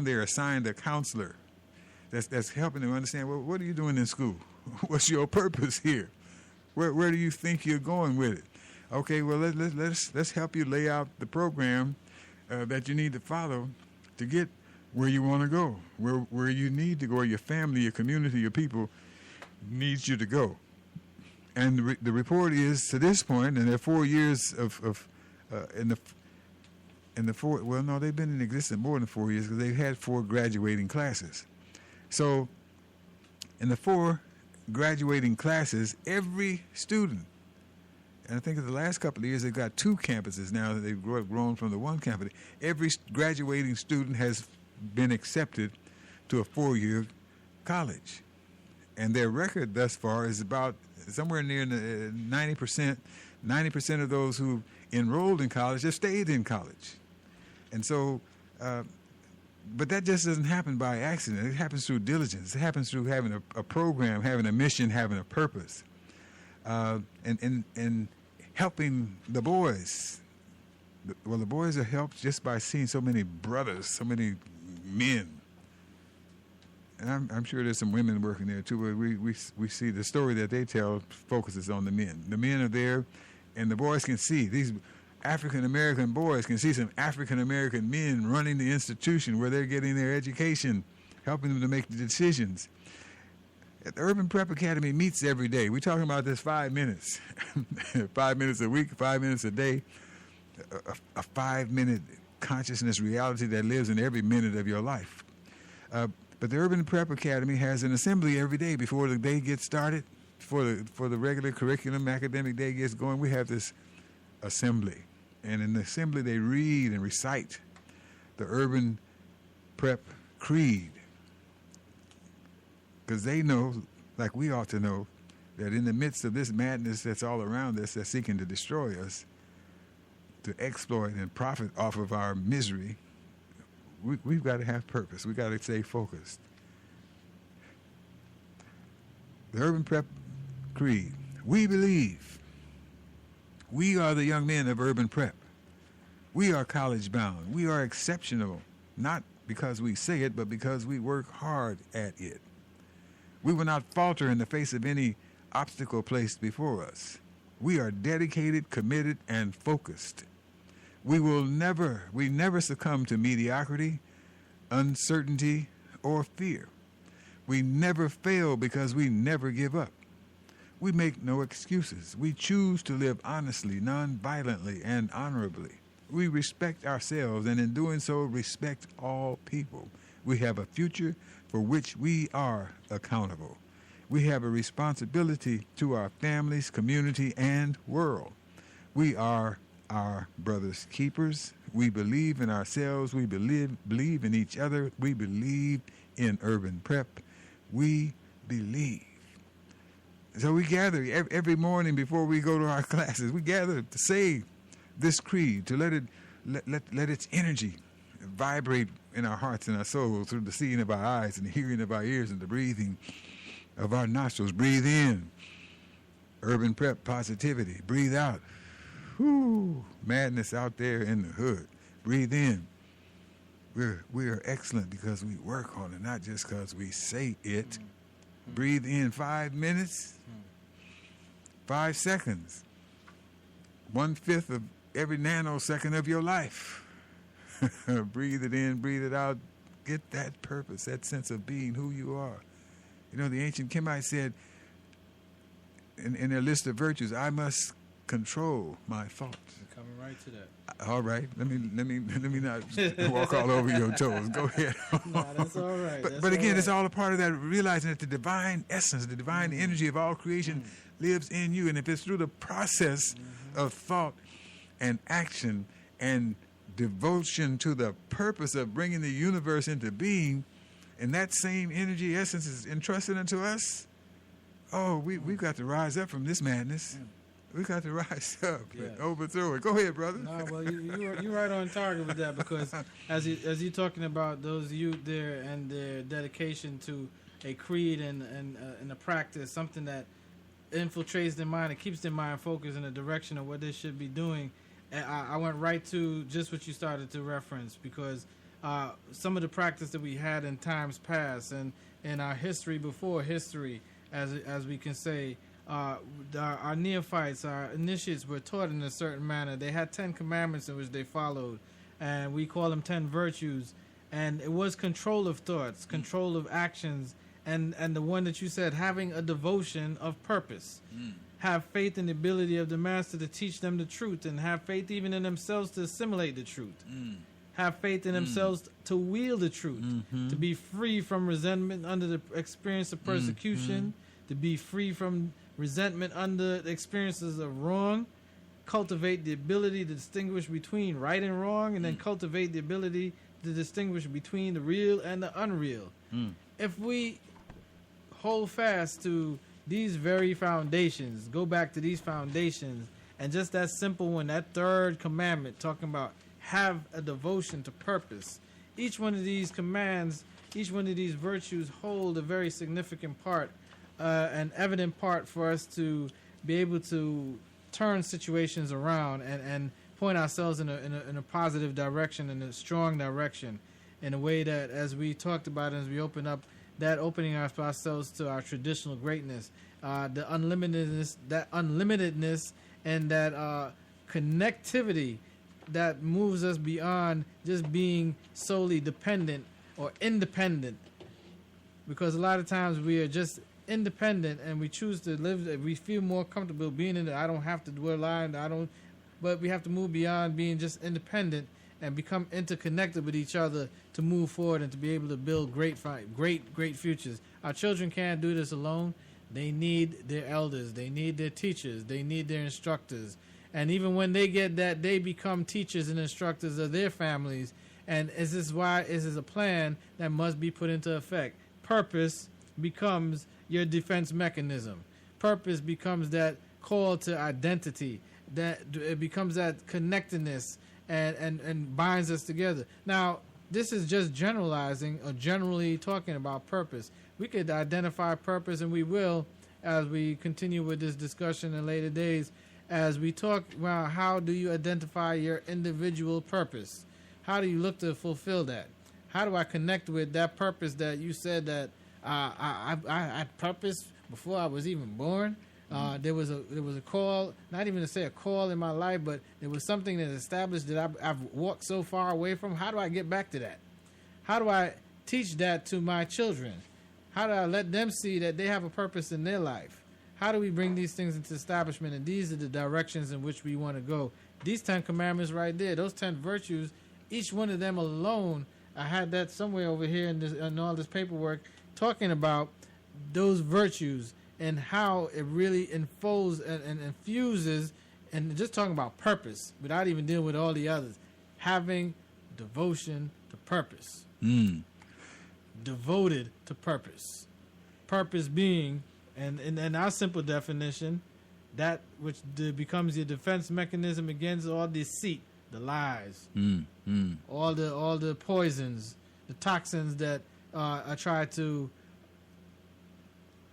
they're assigned a counselor that's helping them understand, well, what are you doing in school? What's your purpose here? Where do you think you're going with it? Okay, well, let's help you lay out the program that you need to follow to get where you want to go, where you need to go, where your family, your community, your people needs you to go. And the report is, to this point, and there are 4 years they've been in existence more than 4 years because they've had 4 graduating classes. So in the 4 graduating classes, every student, and I think in the last couple of years they've got 2 campuses now that they've grown from the one campus. Every graduating student has been accepted to a 4-year college. And their record thus far is about somewhere near 90%. 90% of those who enrolled in college have stayed in college. And so, but that just doesn't happen by accident. It happens through diligence. It happens through having a program, having a mission, having a purpose, and helping the boys. Well, the boys are helped just by seeing so many brothers, so many men, and I'm sure there's some women working there too, but we see the story that they tell focuses on the men. The men are there, and the boys can see, these African-American boys can see some African-American men running the institution where they're getting their education, helping them to make the decisions. The Urban Prep Academy meets every day. We're talking about this 5 minutes. 5 minutes a week, 5 minutes a day, a 5-minute consciousness reality that lives in every minute of your life. But the Urban Prep Academy has an assembly every day before the day gets started, for the regular curriculum, academic day gets going. We have this assembly. And in the assembly, they read and recite the Urban Prep Creed. Because they know, like we ought to know, that in the midst of this madness that's all around us, that's seeking to destroy us, to exploit and profit off of our misery, we've got to have purpose. We've got to stay focused. The Urban Prep Creed. We believe. We are the young men of Urban Prep. We are college bound. We are exceptional, not because we say it, but because we work hard at it. We will not falter in the face of any obstacle placed before us. We are dedicated, committed, and focused. We never succumb to mediocrity, uncertainty, or fear. We never fail because we never give up. We make no excuses. We choose to live honestly, non-violently, and honorably. We respect ourselves, and in doing so, respect all people. We have a future for which we are accountable. We have a responsibility to our families, community, and world. We are our brother's keepers. We believe in ourselves. We believe in each other. We believe in Urban Prep. We believe. So we gather every morning before we go to our classes. We gather to say this creed, to let its energy vibrate in our hearts and our souls through the seeing of our eyes and the hearing of our ears and the breathing of our nostrils. Breathe in. Urban Prep positivity. Breathe out. Whoo, madness out there in the hood. Breathe in. We are excellent because we work on it, not just because we say it. Breathe in 5 minutes, 5 seconds, 1/5 of every nanosecond of your life. Breathe it in, breathe it out. Get that purpose, that sense of being who you are. You know, the ancient Kemites said in their list of virtues, I must control my thoughts. We're coming right to that. All right, let me not walk all over your toes. Go ahead. No, that's all right. But again, it's all a part of that, realizing that the divine essence, the divine energy of all creation lives in you. And if it's through the process of thought and action and devotion to the purpose of bringing the universe into being, and that same energy essence is entrusted unto us, we've got to rise up from this madness. We got to rise up and overthrow it. Go ahead, brother. No, well, you're right on target with that, because as you're talking about those youth there and their dedication to a creed and a practice, something that infiltrates their mind and keeps their mind focused in the direction of what they should be doing. And I went right to just what you started to reference, because some of the practice that we had in times past and in our history before history, as we can say, our neophytes, our initiates were taught in a certain manner. They had 10 commandments in which they followed, and we call them 10 virtues. And it was control of thoughts, control of actions, and the one that you said, having a devotion of purpose. Have faith in the ability of the master to teach them the truth, and have faith even in themselves to assimilate the truth. Have faith in themselves to wield the truth, to be free from resentment under the experience of persecution, to be free from resentment under the experiences of wrong, cultivate the ability to distinguish between right and wrong, and then cultivate the ability to distinguish between the real and the unreal. If we hold fast to these very foundations, go back to these foundations, and just that simple one, that third commandment, talking about have a devotion to purpose. Each one of these commands, each one of these virtues hold a very significant part, an evident part for us to be able to turn situations around and point ourselves in a positive direction, in a strong direction, in a way that, as we talked about, as we open up that opening ourselves to our traditional greatness, the unlimitedness, and that connectivity that moves us beyond just being solely dependent or independent. Because a lot of times we are just independent and we choose to live, we feel more comfortable being in it. I don't have to rely on, but we have to move beyond being just independent and become interconnected with each other to move forward and to be able to build great futures. Our children can't do this alone. They need their elders. They need their teachers. They need their instructors. And even when they get that, they become teachers and instructors of their families. And this is why this is a plan that must be put into effect. Purpose becomes your defense mechanism. Purpose becomes that call to identity. That it becomes that connectedness and binds us together. Now, this is just generalizing or generally talking about purpose. We could identify purpose, and we will as we continue with this discussion in later days, as we talk about how do you identify your individual purpose? How do you look to fulfill that? How do I connect with that purpose that you said that I had purpose before I was even born? There was a call, not even to say a call in my life, but there was something that established that I've walked so far away from. How do I get back to that? How do I teach that to my children? How do I let them see that they have a purpose in their life? How do we bring these things into establishment? And these are the directions in which we want to go. These 10 commandments right there, those 10 virtues, each one of them alone, I had that somewhere over here in all this paperwork, talking about those virtues and how it really enfolds and infuses, and just talking about purpose without even dealing with all the others. Having devotion to purpose. Devoted to purpose. Purpose being, and in our simple definition, that which becomes your defense mechanism against all deceit, the lies, all the poisons, the toxins that are try to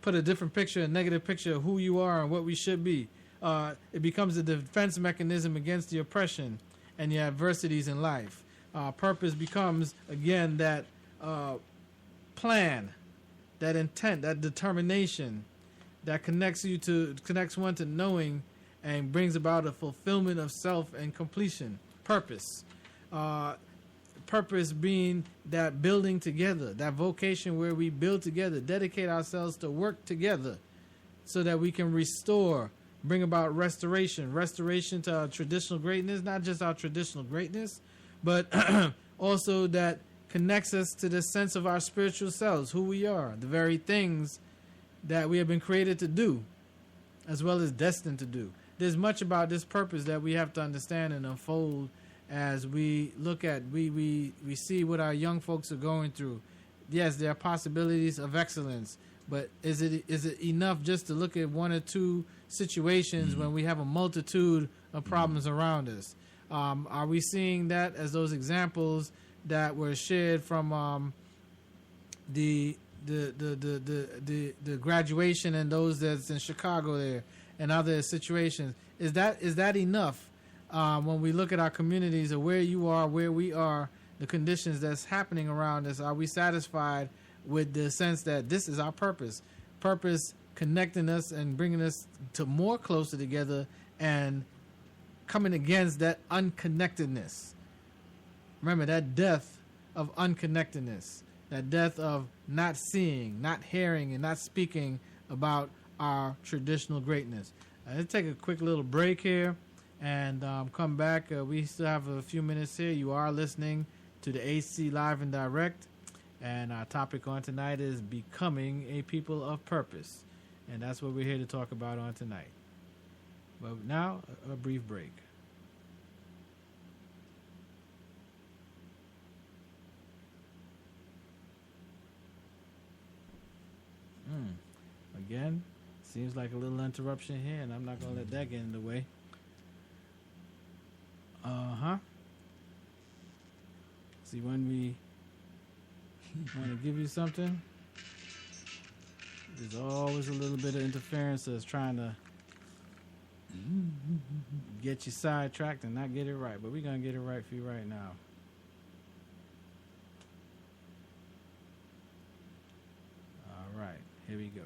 put a different picture, a negative picture of who you are and what we should be. It becomes a defense mechanism against the oppression and the adversities in life. Purpose becomes, again, that plan, that intent, that determination that connects one to knowing and brings about a fulfillment of self and completion. Purpose. Purpose being that building together, that vocation where we build together, dedicate ourselves to work together so that we can restore, bring about restoration to our traditional greatness, not just our traditional greatness, but also that connects us to the sense of our spiritual selves, who we are, the very things that we have been created to do, as well as destined to do. There's much about this purpose that we have to understand and unfold as we look at, we see what our young folks are going through. Yes, there are possibilities of excellence, but is it enough just to look at one or two situations when we have a multitude of problems around us? Are we seeing that as those examples that were shared from the graduation and those that's in Chicago there and other situations? Is that enough? When we look at our communities or where you are, where we are, the conditions that's happening around us, are we satisfied with the sense that this is our purpose? Purpose connecting us and bringing us to more closer together and coming against that unconnectedness. Remember, that death of unconnectedness, that death of not seeing, not hearing, and not speaking about our traditional greatness. Let's take a quick little break here and come back. We still have a few minutes here. You are listening to the AC Live and Direct, and our topic on tonight is becoming a people of purpose, and that's what we're here to talk about on tonight. But now, a brief break. Again, seems like a little interruption here, and I'm not going to let that get in the way. See, when we want to give you something, there's always a little bit of interference that's trying to get you sidetracked and not get it right. But we're going to get it right for you right now. right, here we go.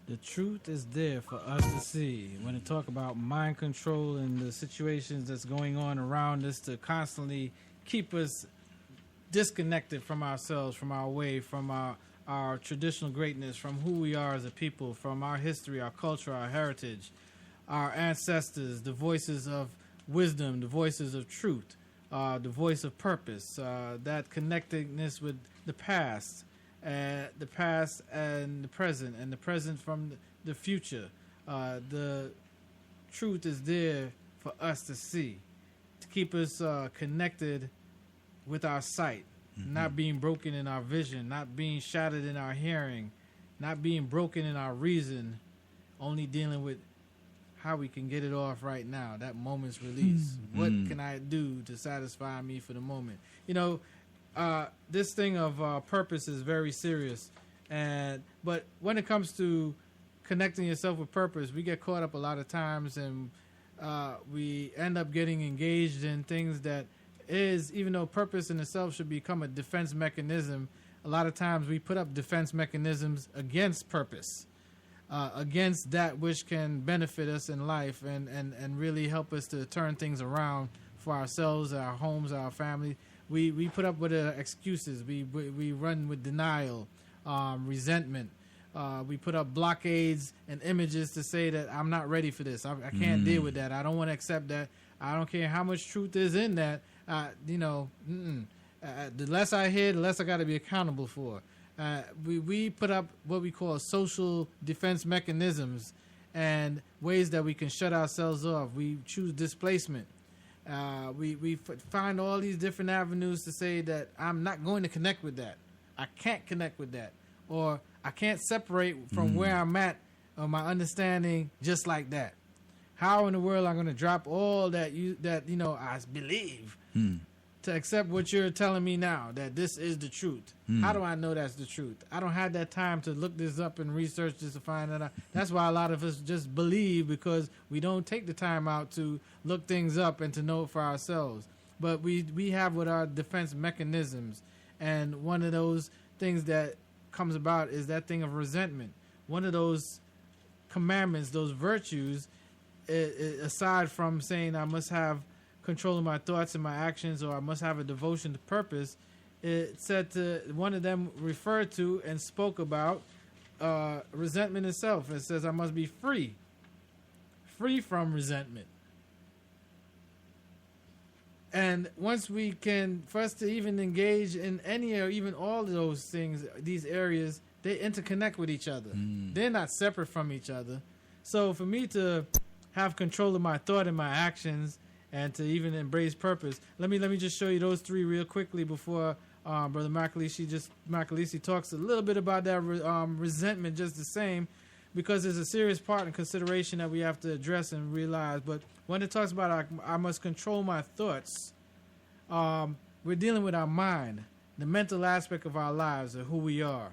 The truth is there for us to see. When it talk about mind control and the situations that's going on around us to constantly keep us disconnected from ourselves, from our way, from our traditional greatness, from who we are as a people, from our history, our culture, our heritage, our ancestors, the voices of wisdom, the voices of truth, the voice of purpose, that connectedness with the past and the present, and the present from the future. The truth is there for us to see, to keep us connected with our sight, not being broken in our vision, not being shattered in our hearing, not being broken in our reason, only dealing with how we can get it off right now, that moment's release. What can I do to satisfy me for the moment? You know, this thing of purpose is very serious. But when it comes to connecting yourself with purpose, we get caught up a lot of times, and we end up getting engaged in things that is, even though purpose in itself should become a defense mechanism, a lot of times we put up defense mechanisms against purpose, against that which can benefit us in life and really help us to turn things around for ourselves, our homes, our family. We put up with excuses. We run with denial, resentment. We put up blockades and images to say that I'm not ready for this. I can't deal with that. I don't want to accept that. I don't care how much truth is in that. The less I hear, the less I got to be accountable for. We put up what we call social defense mechanisms and ways that we can shut ourselves off. We choose displacement. We find all these different avenues to say that I'm not going to connect with that. I can't connect with that. Or I can't separate from where I'm at or my understanding just like that. How in the world am I going to drop all that I believe to accept what you're telling me now, that this is the truth? How do I know that's the truth? I don't have that time to look this up and research this to find that out. That's why a lot of us just believe, because we don't take the time out to look things up and to know it for ourselves. But we have what our defense mechanisms, and one of those things that comes about is that thing of resentment. One of those commandments, those virtues, aside from saying I must have control of my thoughts and my actions, or I must have a devotion to purpose, it said to one of them referred to and spoke about resentment itself. It says I must be free from resentment. And once we can, for us to even engage in any or even all of those things, these areas, they interconnect with each other. They're not separate from each other. So for me to have control of my thought and my actions, and to even embrace purpose, let me just show you those three real quickly before Brother Makalisi talks a little bit about that resentment, just the same, because it's a serious part and consideration that we have to address and realize. But when it talks about I must control my thoughts, we're dealing with our mind, the mental aspect of our lives, of who we are.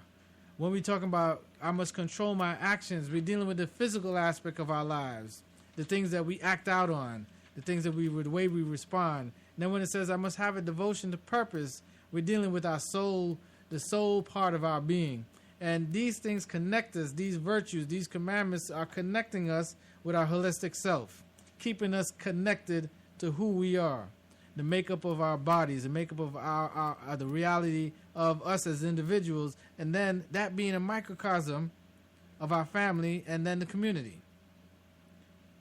When we're talking about I must control my actions, we're dealing with the physical aspect of our lives, the things that we act out on, the things that the way we respond. And then when it says I must have a devotion to purpose, we're dealing with our soul, the soul part of our being. And these things connect us. These virtues, these commandments are connecting us with our holistic self, keeping us connected to who we are, the makeup of our bodies, the makeup of our the reality of us as individuals, and then that being a microcosm of our family and then the community.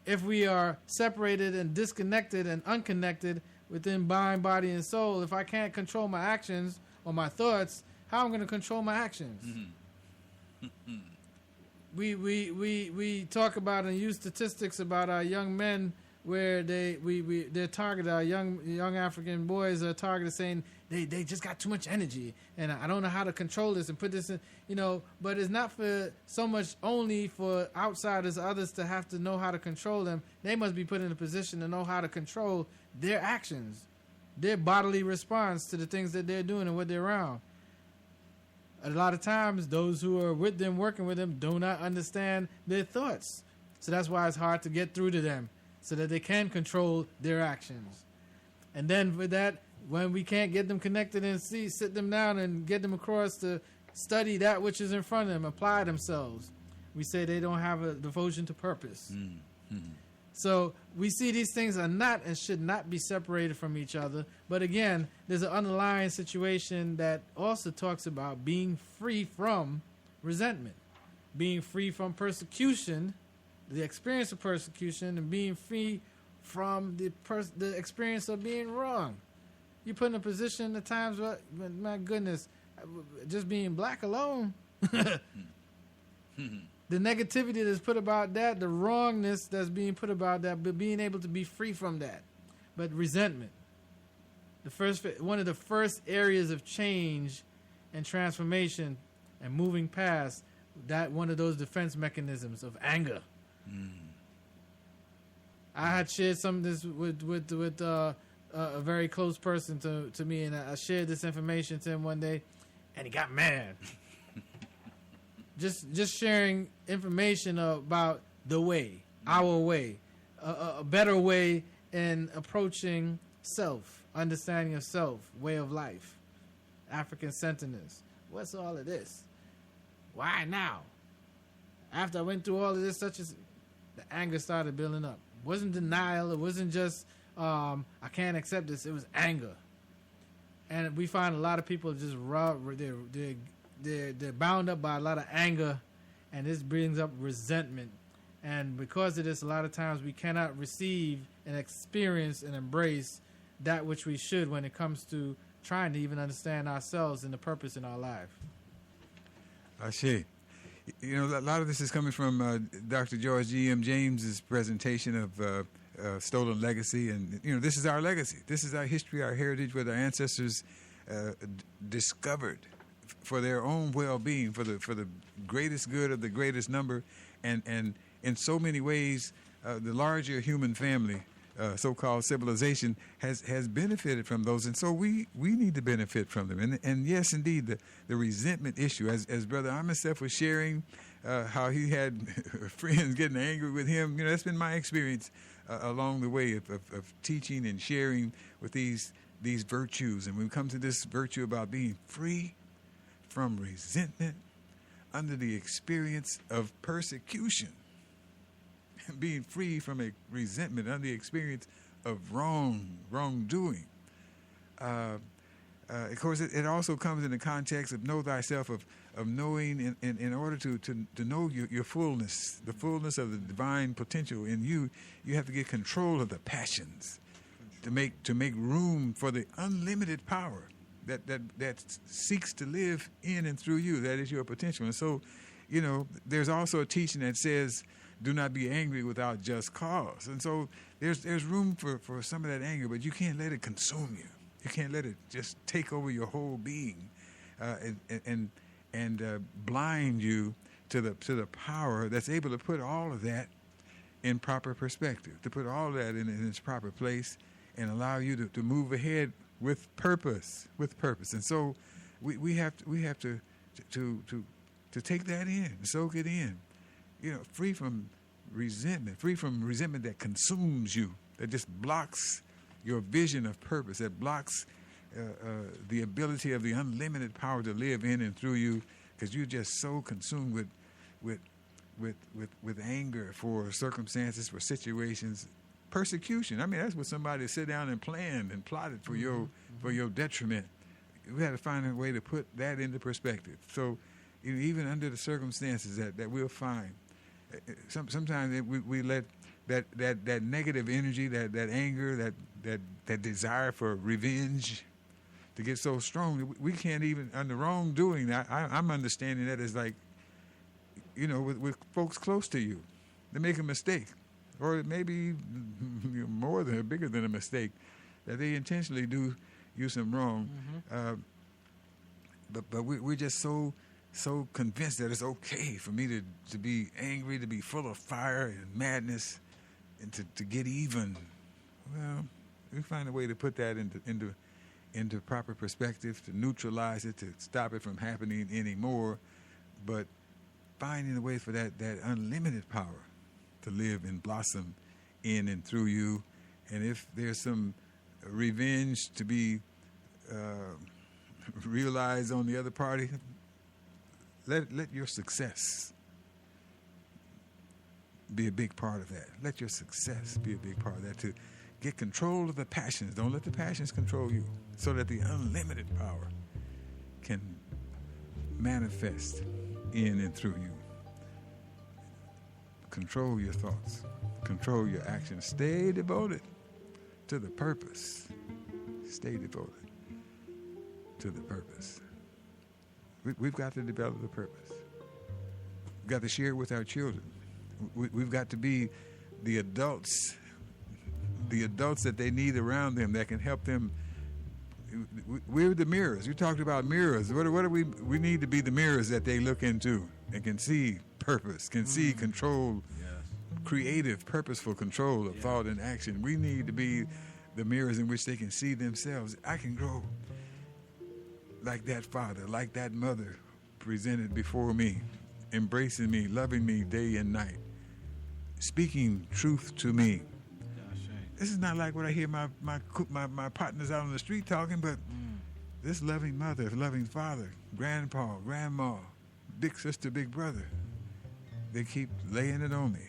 If we are separated and disconnected and unconnected within mind, body, and soul, if I can't control my actions or my thoughts, how am I going to control my actions? We talk about and use statistics about our young men where they're targeted. Our young African boys are targeted, saying they just got too much energy, and I don't know how to control this and put this in, But it's not for so much only for outsiders, others to have to know how to control them. They must be put in a position to know how to control their actions, their bodily response to the things that they're doing and what they're around. A lot of times, those who are with them, working with them, do not understand their thoughts. So that's why it's hard to get through to them, so that they can control their actions. And then with that, when we can't get them connected and sit them down and get them across to study that which is in front of them, apply themselves, we say they don't have a devotion to purpose. So we see these things are not and should not be separated from each other. But again, there's an underlying situation that also talks about being free from resentment, being free from persecution, the experience of persecution, and being free from the experience of being wrong. You put in a position at times where, my goodness, just being black alone, the negativity that's put about that, the wrongness that's being put about that, but being able to be free from that. but resentment. One of the first areas of change and transformation and moving past that, one of those defense mechanisms of anger. I had shared some of this with a very close person to me, and I shared this information to him one day, and he got mad. just sharing information about the way, our way, a better way in approaching self, understanding of self, way of life, African centeredness. What's all of this? Why now? After I went through all of this, the anger started building up. It wasn't denial. It wasn't just I can't accept this. It was anger, and we find a lot of people just they're bound up by a lot of anger, and this brings up resentment. And because of this, a lot of times we cannot receive and experience and embrace that which we should when it comes to trying to even understand ourselves and the purpose in our life. I see. You know, a lot of this is coming from Dr. George G.M. James's presentation of Stolen Legacy. And, you know, this is our legacy. This is our history, our heritage, what our ancestors discovered for their own well-being, for the greatest good of the greatest number. And in so many ways, the larger human family, so-called civilization, has benefited from those, and so we need to benefit from them. And yes, indeed, the resentment issue, as Brother Armistef was sharing, how he had friends getting angry with him. You know, that's been my experience along the way of teaching and sharing with these virtues. And we come to this virtue about being free from resentment under the experience of persecution. Being free from a resentment under the experience of wrongdoing. Of course, it also comes in the context of know thyself, of knowing in order to know your fullness, the fullness of the divine potential in you. You have to get control of the passions to make room for the unlimited power that seeks to live in and through you. That is your potential. And so, you know, there's also a teaching that says, do not be angry without just cause. And so there's room for some of that anger, but you can't let it consume you. You can't let it just take over your whole being and blind you to the power that's able to put all of that in proper perspective, to put all of that in its proper place and allow you to move ahead with purpose. And so we have to take that in, soak it in. You know, free from resentment that consumes you, that just blocks your vision of purpose, that blocks the ability of the unlimited power to live in and through you, because you're just so consumed with anger for circumstances, for situations, persecution. I mean, that's what somebody sit down and planned and plotted for your detriment. We had to find a way to put that into perspective. So, even under the circumstances that we'll find. Sometimes we let that negative energy, that anger, that desire for revenge to get so strong, we can't even, under wrongdoing, I'm understanding that as like, you know, with folks close to you. They make a mistake, or it may be bigger than a mistake, that they intentionally do you some wrong. But we're just so convinced that it's okay for me to be angry, to be full of fire and madness, and to get even. Well, we find a way to put that into proper perspective, to neutralize it, to stop it from happening anymore, but finding a way for that unlimited power to live and blossom in and through you. And if there's some revenge to be realized on the other party, let your success be a big part of that. Let your success be a big part of that, to get control of the passions. Don't let the passions control you, so that the unlimited power can manifest in and through you. Control your thoughts. Control your actions. Stay devoted to the purpose. Stay devoted to the purpose. We've got to develop the purpose. We've got to share it with our children. We've got to be the adults the adults that they need around them that can help them. We're the mirrors. You talked about mirrors. What do we need to be the mirrors that they look into and can see purpose, can see control, creative, purposeful control of thought and action. We need to be the mirrors in which they can see themselves. I can grow like that father, like that mother presented before me, embracing me, loving me day and night, speaking truth to me. This is not like what I hear my partners out on the street talking, but this loving mother, loving father, grandpa, grandma, big sister, big brother, they keep laying it on me.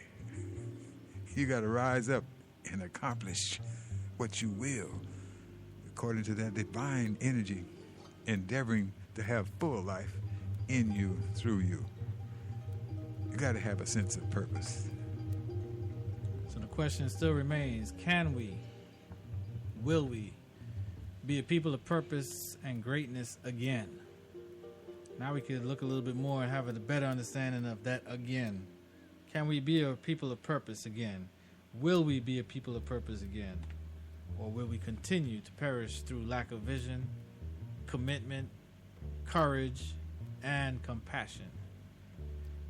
You got to rise up and accomplish what you will according to that divine energy, endeavoring to have full life in you, through you. You got to have a sense of purpose. So the question still remains, can we, will we be a people of purpose and greatness again? Now we could look a little bit more and have a better understanding of that again. Can we be a people of purpose again? Will we be a people of purpose again? Or will we continue to perish through lack of vision, commitment, courage, and compassion?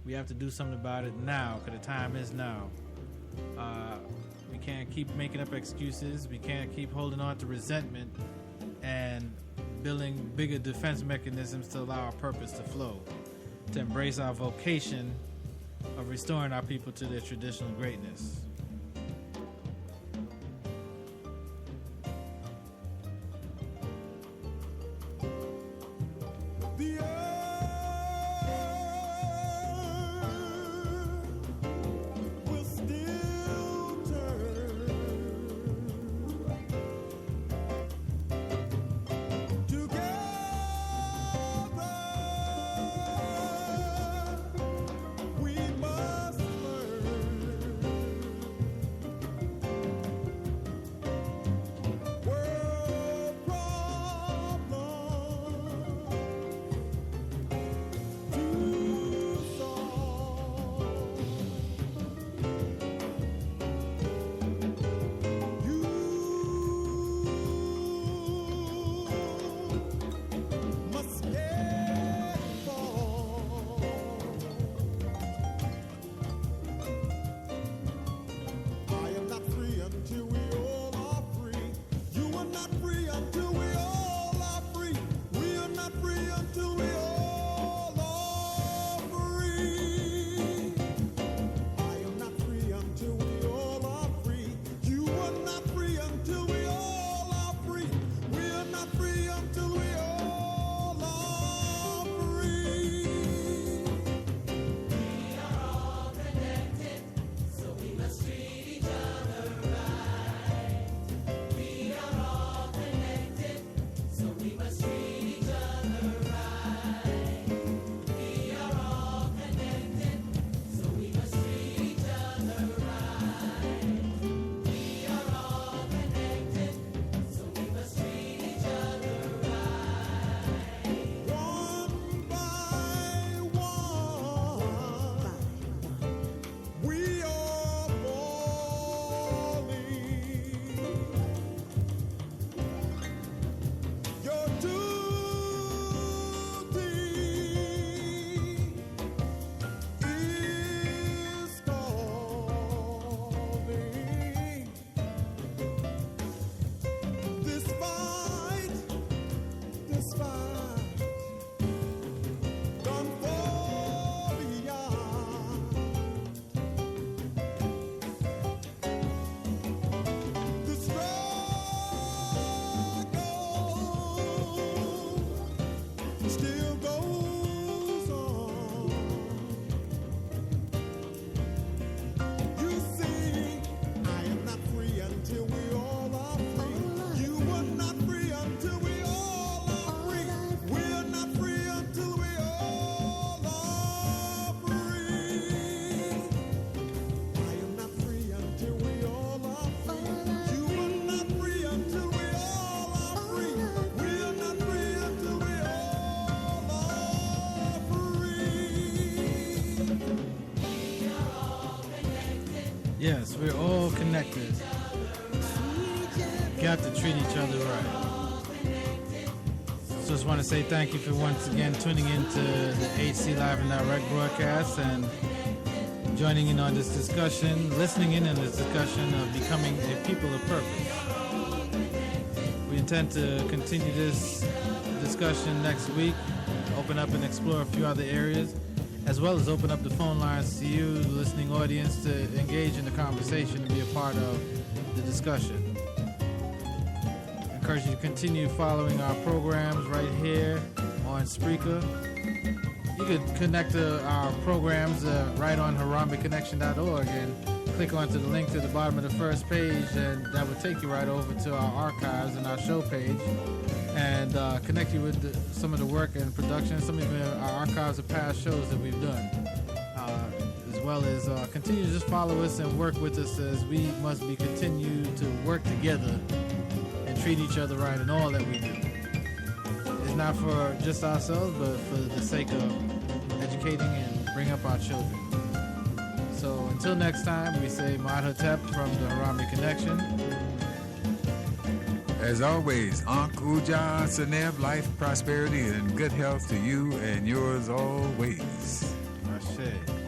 We have to do something about it now, because the time is now. We can't keep making up excuses. We can't keep holding on to resentment and building bigger defense mechanisms to allow our purpose to flow, to embrace our vocation of restoring our people to their traditional greatness. The earth will still turn together. We must learn. World problems to solve. You must get involved. I am not free until we all are free. You are not free until we all are free. We are not free until we all are free. I am not free until we all are free. You are not free until we all are free. We are not free until we all are free. One by one, we are falling. Your duty is calling. This fight done for beyond. The struggle still goes on. You see, I am not free until we all are free. You are not free until we all are free. We are not free until we all are free. I am not free until we all are free. You are not free until we all are free. We are not free until we all are free. Yes, we're all connected. got to treat each other right. Just want to say thank you for once again tuning into the HC Live and Direct broadcast and joining in on this discussion, listening in on this discussion of becoming a people of purpose. We intend to continue this discussion next week, open up and explore a few other areas, as well as open up the phone lines to you, the listening audience, to engage in the conversation and be a part of the discussion. I encourage you to continue following our programs right here on Spreaker. You could connect to our programs right on HarambeConnection.org and click onto the link to the bottom of the first page, and that will take you right over to our archives and our show page and connect you with some of the work and production, some of our archives of past shows that we've done, as well as continue to just follow us and work with us, as we must be continue to work together and treat each other right in all that we do. It's not for just ourselves, but for the sake of educating and bring up our children. So until next time, we say Ma'at Hotep from the Harambe Connection. As always, Ankh Uja Senev, life, prosperity, and good health to you and yours always. Ashe.